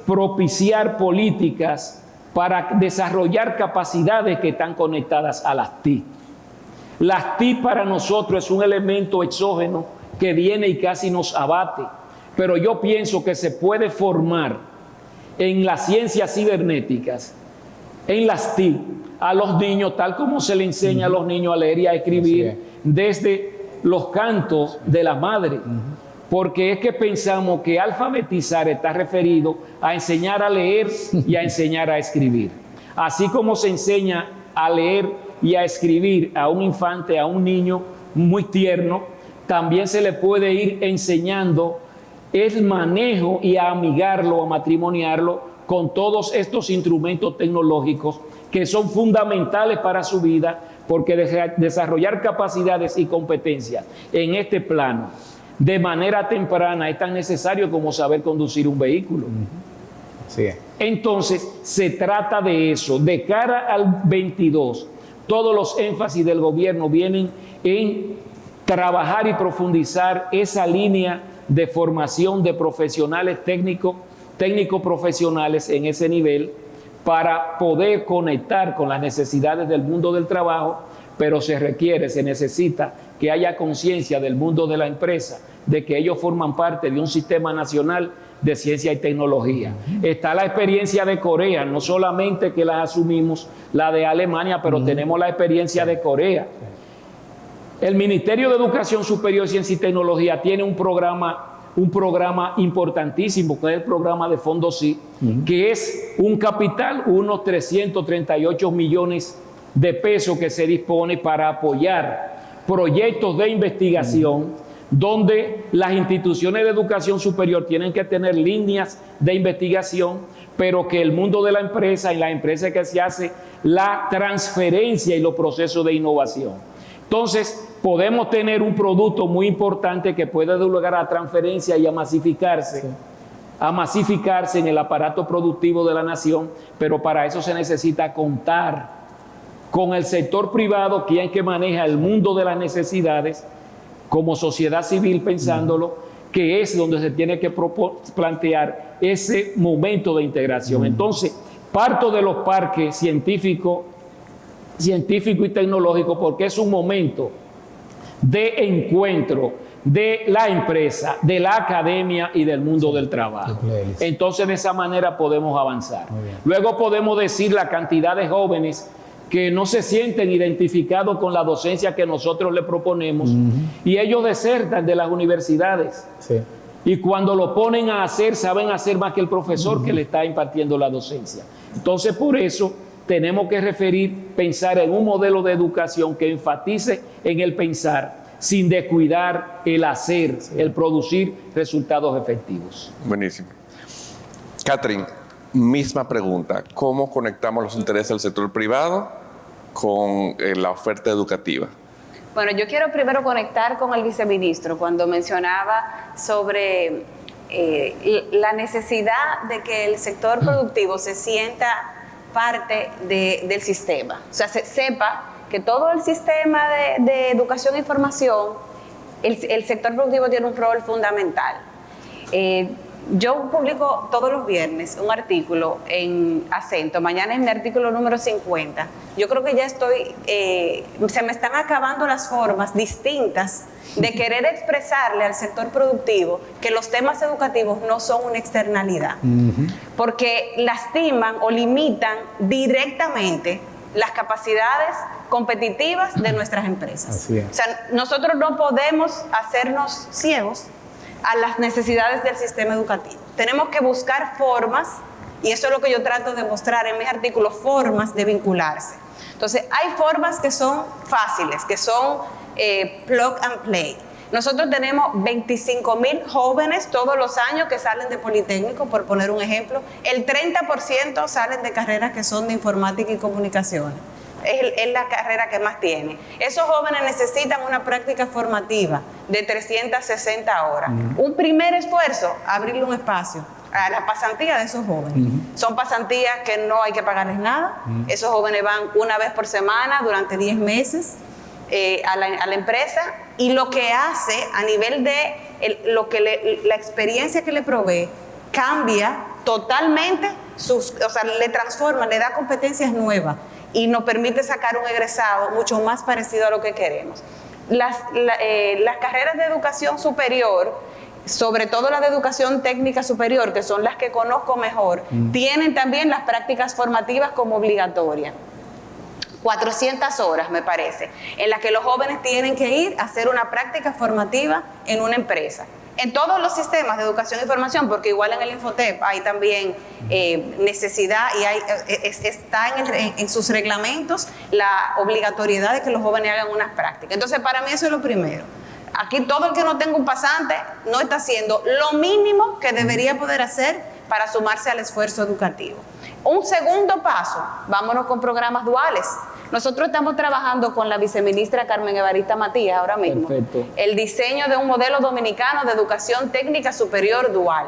propiciar políticas para desarrollar capacidades que están conectadas a las TIC. Las TIC para nosotros es un elemento exógeno que viene y casi nos abate, pero yo pienso que se puede formar en las ciencias cibernéticas, en las TIC, a los niños, tal como se le enseña a los niños a leer y a escribir desde los cantos de la madre. Porque es que pensamos que alfabetizar está referido a enseñar a leer y a enseñar a escribir. Así como se enseña a leer y a escribir a un infante, a un niño muy tierno, también se le puede ir enseñando el manejo y a amigarlo, a matrimoniarlo con todos estos instrumentos tecnológicos que son fundamentales para su vida, porque desarrollar capacidades y competencias en este plano de manera temprana es tan necesario como saber conducir un vehículo. Sí. Entonces, se trata de eso. De cara al 22, todos los énfasis del gobierno vienen en trabajar y profundizar esa línea de formación de profesionales técnicos profesionales en ese nivel para poder conectar con las necesidades del mundo del trabajo, pero se necesita que haya conciencia del mundo de la empresa, de que ellos forman parte de un sistema nacional de ciencia y tecnología. Está la experiencia de Corea, no solamente que la asumimos, la de Alemania, pero tenemos la experiencia de Corea. El Ministerio de Educación Superior, Ciencia y Tecnología tiene un programa importantísimo, que es el programa de Fondos SIC, que es un capital, unos 338 millones de pesos que se dispone para apoyar proyectos de investigación donde las instituciones de educación superior tienen que tener líneas de investigación, pero que el mundo de la empresa, en la empresa que se hace la transferencia y los procesos de innovación. Entonces, podemos tener un producto muy importante que puede dar lugar a transferencia y a masificarse en el aparato productivo de la nación, pero para eso se necesita contar con el sector privado, quien que maneja el mundo de las necesidades, como sociedad civil pensándolo, que es donde se tiene que plantear ese momento de integración. Entonces, parto de los parques científico y tecnológico porque es un momento de encuentro de la empresa, de la academia y del mundo del trabajo. Entonces, de esa manera podemos avanzar. Luego podemos decir la cantidad de jóvenes que no se sienten identificados con la docencia que nosotros le proponemos y ellos desertan de las universidades. Y cuando lo ponen a hacer, saben hacer más que el profesor que le está impartiendo la docencia. Entonces, por eso tenemos que pensar en un modelo de educación que enfatice en el pensar sin descuidar el hacer, el producir resultados efectivos. Buenísimo. Catherine, misma pregunta. ¿Cómo conectamos los intereses del sector privado con la oferta educativa? Bueno, yo quiero primero conectar con el viceministro cuando mencionaba sobre la necesidad de que el sector productivo se sienta parte del sistema. O sea, sepa que todo el sistema de educación e información, el sector productivo tiene un rol fundamental. Yo publico todos los viernes un artículo en Acento. Mañana es mi artículo número 50. Yo creo que ya se me están acabando las formas distintas de querer expresarle al sector productivo que los temas educativos no son una externalidad, porque lastiman o limitan directamente las capacidades competitivas de nuestras empresas. Así es. O sea, nosotros no podemos hacernos ciegos a las necesidades del sistema educativo. Tenemos que buscar formas, y eso es lo que yo trato de mostrar en mis artículos, formas de vincularse. Entonces, hay formas que son fáciles, que son plug and play. Nosotros tenemos 25,000 jóvenes todos los años que salen de Politécnico, por poner un ejemplo. El 30% salen de carreras que son de informática y comunicaciones. Es la carrera que más tiene. Esos jóvenes necesitan una práctica formativa de 360 horas. Un primer esfuerzo, abrirle un espacio a la pasantía de esos jóvenes. Son pasantías que no hay que pagarles nada. Esos jóvenes van una vez por semana durante 10 meses a la empresa, y lo que hace a nivel de la experiencia que le provee cambia totalmente, le transforma, le da competencias nuevas y nos permite sacar un egresado mucho más parecido a lo que queremos. Las carreras de educación superior, sobre todo las de educación técnica superior, que son las que conozco mejor, tienen también las prácticas formativas como obligatorias. 400 horas, me parece, en las que los jóvenes tienen que ir a hacer una práctica formativa en una empresa. En todos los sistemas de educación y formación, porque igual en el Infotep hay también necesidad y está en sus reglamentos la obligatoriedad de que los jóvenes hagan unas prácticas. Entonces, para mí eso es lo primero. Aquí todo el que no tenga un pasante no está haciendo lo mínimo que debería poder hacer para sumarse al esfuerzo educativo. Un segundo paso, vámonos con programas duales. Nosotros estamos trabajando con la viceministra Carmen Evarista Matías ahora mismo. Perfecto. El diseño de un modelo dominicano de educación técnica superior dual,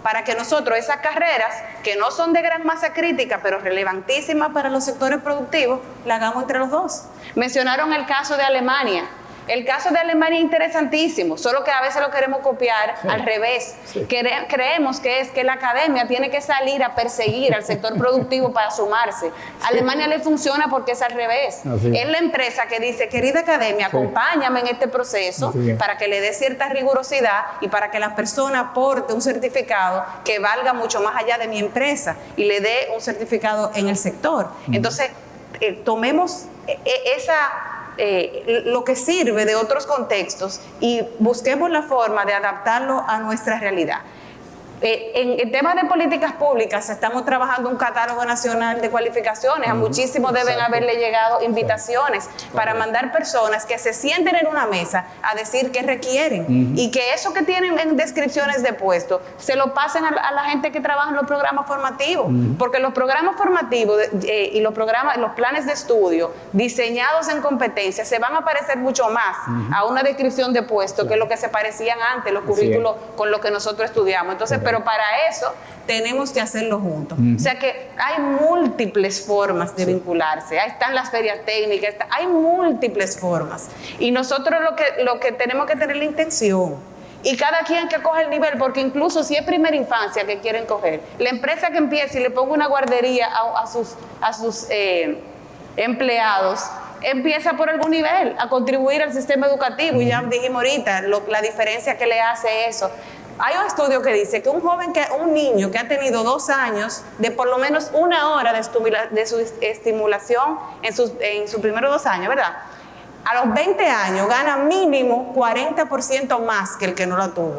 para que nosotros esas carreras, que no son de gran masa crítica, pero relevantísimas para los sectores productivos, las hagamos entre los dos. Mencionaron el caso de Alemania. El caso de Alemania es interesantísimo, solo que a veces lo queremos copiar al revés. Creemos que es que la academia tiene que salir a perseguir al sector productivo para sumarse. A Alemania le funciona porque es al revés. Es la empresa que dice, querida academia, acompáñame en este proceso para que le dé cierta rigurosidad y para que la persona aporte un certificado que valga mucho más allá de mi empresa y le dé un certificado en el sector. Entonces, tomemos lo que sirve de otros contextos y busquemos la forma de adaptarlo a nuestra realidad. En temas de políticas públicas estamos trabajando un catálogo nacional de cualificaciones. A muchísimos deben haberle llegado invitaciones para mandar personas que se sienten en una mesa a decir qué requieren y que eso que tienen en descripciones de puesto se lo pasen a la gente que trabaja en los programas formativos, porque los programas formativos y los planes de estudio diseñados en competencias se van a parecer mucho más a una descripción de puesto que lo que se parecían antes los currículos con lo que nosotros estudiamos. Entonces, pero para eso tenemos que hacerlo juntos. O sea que hay múltiples formas de vincularse. Ahí están las ferias técnicas, hay múltiples formas. Y nosotros lo que tenemos que tener la intención. Y cada quien que coge el nivel, porque incluso si es primera infancia que quieren coger, la empresa que empiece y le ponga una guardería a sus empleados, empieza por algún nivel a contribuir al sistema educativo. Y ya dijimos ahorita la diferencia que le hace eso. Hay un estudio que dice que un niño que ha tenido 2 años de por lo menos 1 hora de su estimulación en sus primeros 2 años, ¿verdad? A los 20 años gana mínimo 40% más que el que no la tuvo.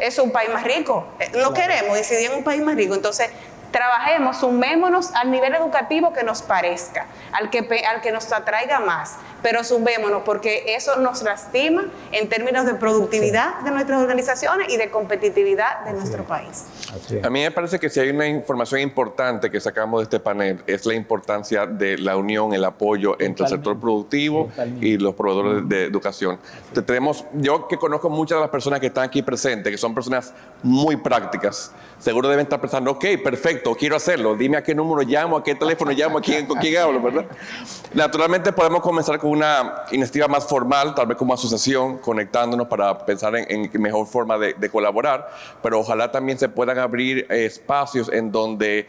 Es un país más rico. No queremos decidir en un país más rico. Entonces, trabajemos, sumémonos al nivel educativo que nos parezca, al que nos atraiga más, pero sumémonos porque eso nos lastima en términos de productividad de nuestras organizaciones y de competitividad de nuestro país. A mí me parece que si hay una información importante que sacamos de este panel es la importancia de la unión, el apoyo entre el sector productivo y los proveedores de educación. Yo que conozco muchas de las personas que están aquí presentes, que son personas muy prácticas, seguro deben estar pensando, ok, perfecto, quiero hacerlo, dime a qué número llamo, a qué teléfono llamo, con quién hablo, ¿verdad? Naturalmente podemos comenzar con una iniciativa más formal, tal vez como asociación, conectándonos para pensar en mejor forma de colaborar, pero ojalá también se puedan abrir espacios en donde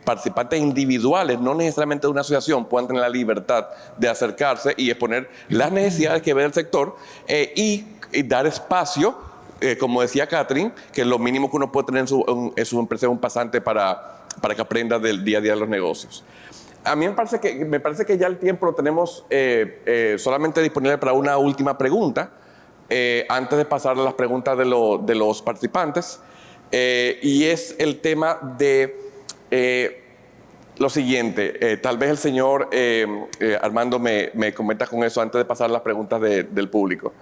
participantes individuales, no necesariamente de una asociación, puedan tener la libertad de acercarse y exponer las necesidades que ve el sector y dar espacio, como decía Catherine, que lo mínimo que uno puede tener en su empresa es un pasante para que aprenda del día a día de los negocios. A mí me parece que ya el tiempo lo tenemos solamente disponible para una última pregunta, antes de pasar a las preguntas de los participantes, y es el tema de lo siguiente. Tal vez el señor Armando me comenta con eso antes de pasar a las preguntas del público.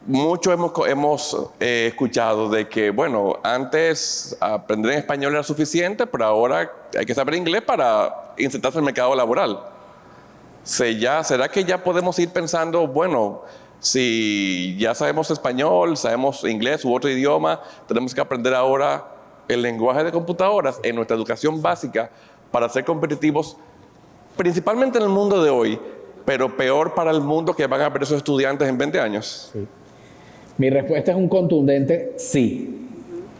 Muchos hemos escuchado de que, bueno, antes aprender en español era suficiente, pero ahora hay que saber inglés para insertarse en el mercado laboral. ¿Será que ya podemos ir pensando, bueno, si ya sabemos español, sabemos inglés u otro idioma, tenemos que aprender ahora el lenguaje de computadoras en nuestra educación básica para ser competitivos, principalmente en el mundo de hoy, pero peor para el mundo que van a ver esos estudiantes en 20 años? Sí. Mi respuesta es un contundente sí.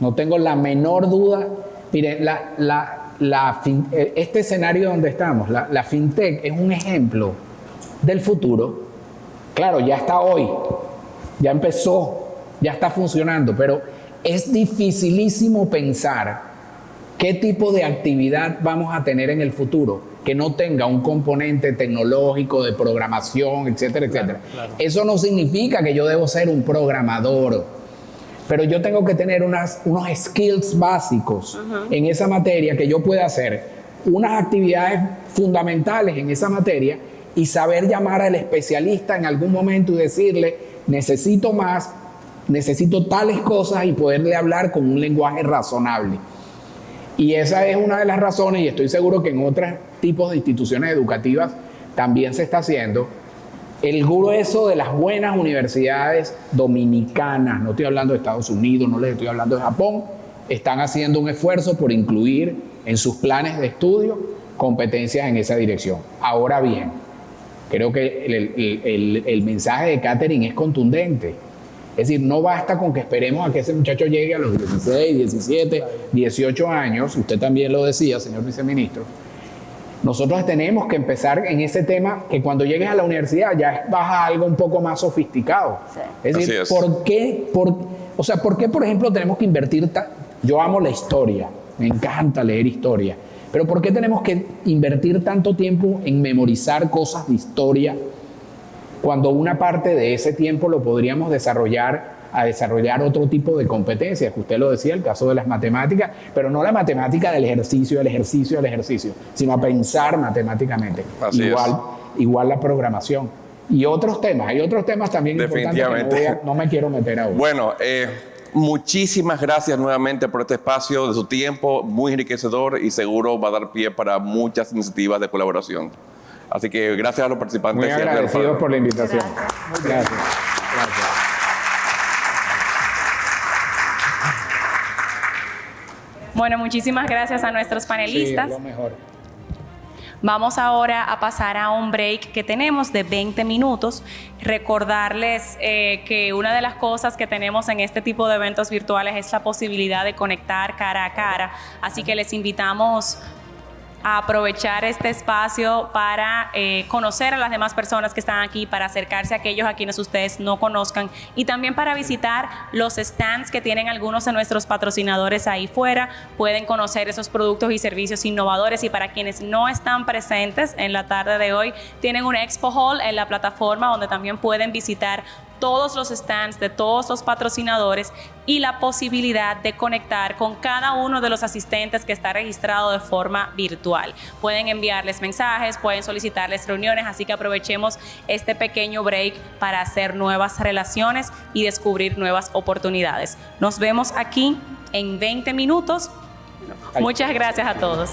No tengo la menor duda. Miren, este escenario donde estamos, la fintech es un ejemplo del futuro. Claro, ya está hoy, ya empezó, ya está funcionando, pero es dificilísimo pensar qué tipo de actividad vamos a tener en el futuro que no tenga un componente tecnológico, de programación, etcétera, etcétera. Claro. Eso no significa que yo debo ser un programador, pero yo tengo que tener unos skills básicos en esa materia que yo pueda hacer unas actividades fundamentales en esa materia y saber llamar al especialista en algún momento y decirle, necesito más, necesito tales cosas y poderle hablar con un lenguaje razonable. Y esa es una de las razones, y estoy seguro que en otros tipos de instituciones educativas también se está haciendo, El grueso de las buenas universidades dominicanas, no estoy hablando de Estados Unidos, no les estoy hablando de Japón, están haciendo un esfuerzo por incluir en sus planes de estudio competencias en esa dirección. Ahora bien, creo que el mensaje de Catherine es contundente. Es decir, no basta con que esperemos a que ese muchacho llegue a los 16, 17, 18 años. Usted también lo decía, señor viceministro. Nosotros tenemos que empezar en ese tema que cuando llegues a la universidad ya vas a algo un poco más sofisticado. Sí. Es decir, Así es. ¿por qué, por ejemplo, tenemos que invertir? Yo amo la historia, me encanta leer historia, pero ¿por qué tenemos que invertir tanto tiempo en memorizar cosas de historia cuando una parte de ese tiempo lo podríamos desarrollar otro tipo de competencias? Que usted lo decía, el caso de las matemáticas, pero no la matemática del ejercicio, sino a pensar matemáticamente. Así Igual la programación. Y otros temas, hay otros temas también importantes que no me quiero meter ahora. Bueno, muchísimas gracias nuevamente por este espacio, de su tiempo, muy enriquecedor y seguro va a dar pie para muchas iniciativas de colaboración. Así que gracias a los participantes. Muy agradecidos por la invitación. Gracias. Bueno, muchísimas gracias a nuestros panelistas. Sí, lo mejor. Vamos ahora a pasar a un break que tenemos de 20 minutos. Recordarles que una de las cosas que tenemos en este tipo de eventos virtuales es la posibilidad de conectar cara a cara. Así que les invitamos a aprovechar este espacio para conocer a las demás personas que están aquí, para acercarse a aquellos a quienes ustedes no conozcan y también para visitar los stands que tienen algunos de nuestros patrocinadores ahí fuera. Pueden conocer esos productos y servicios innovadores, y para quienes no están presentes en la tarde de hoy, tienen un Expo Hall en la plataforma donde también pueden visitar todos los stands de todos los patrocinadores y la posibilidad de conectar con cada uno de los asistentes que está registrado de forma virtual. Pueden enviarles mensajes, pueden solicitarles reuniones, así que aprovechemos este pequeño break para hacer nuevas relaciones y descubrir nuevas oportunidades. Nos vemos aquí en 20 minutos. Muchas gracias a todos.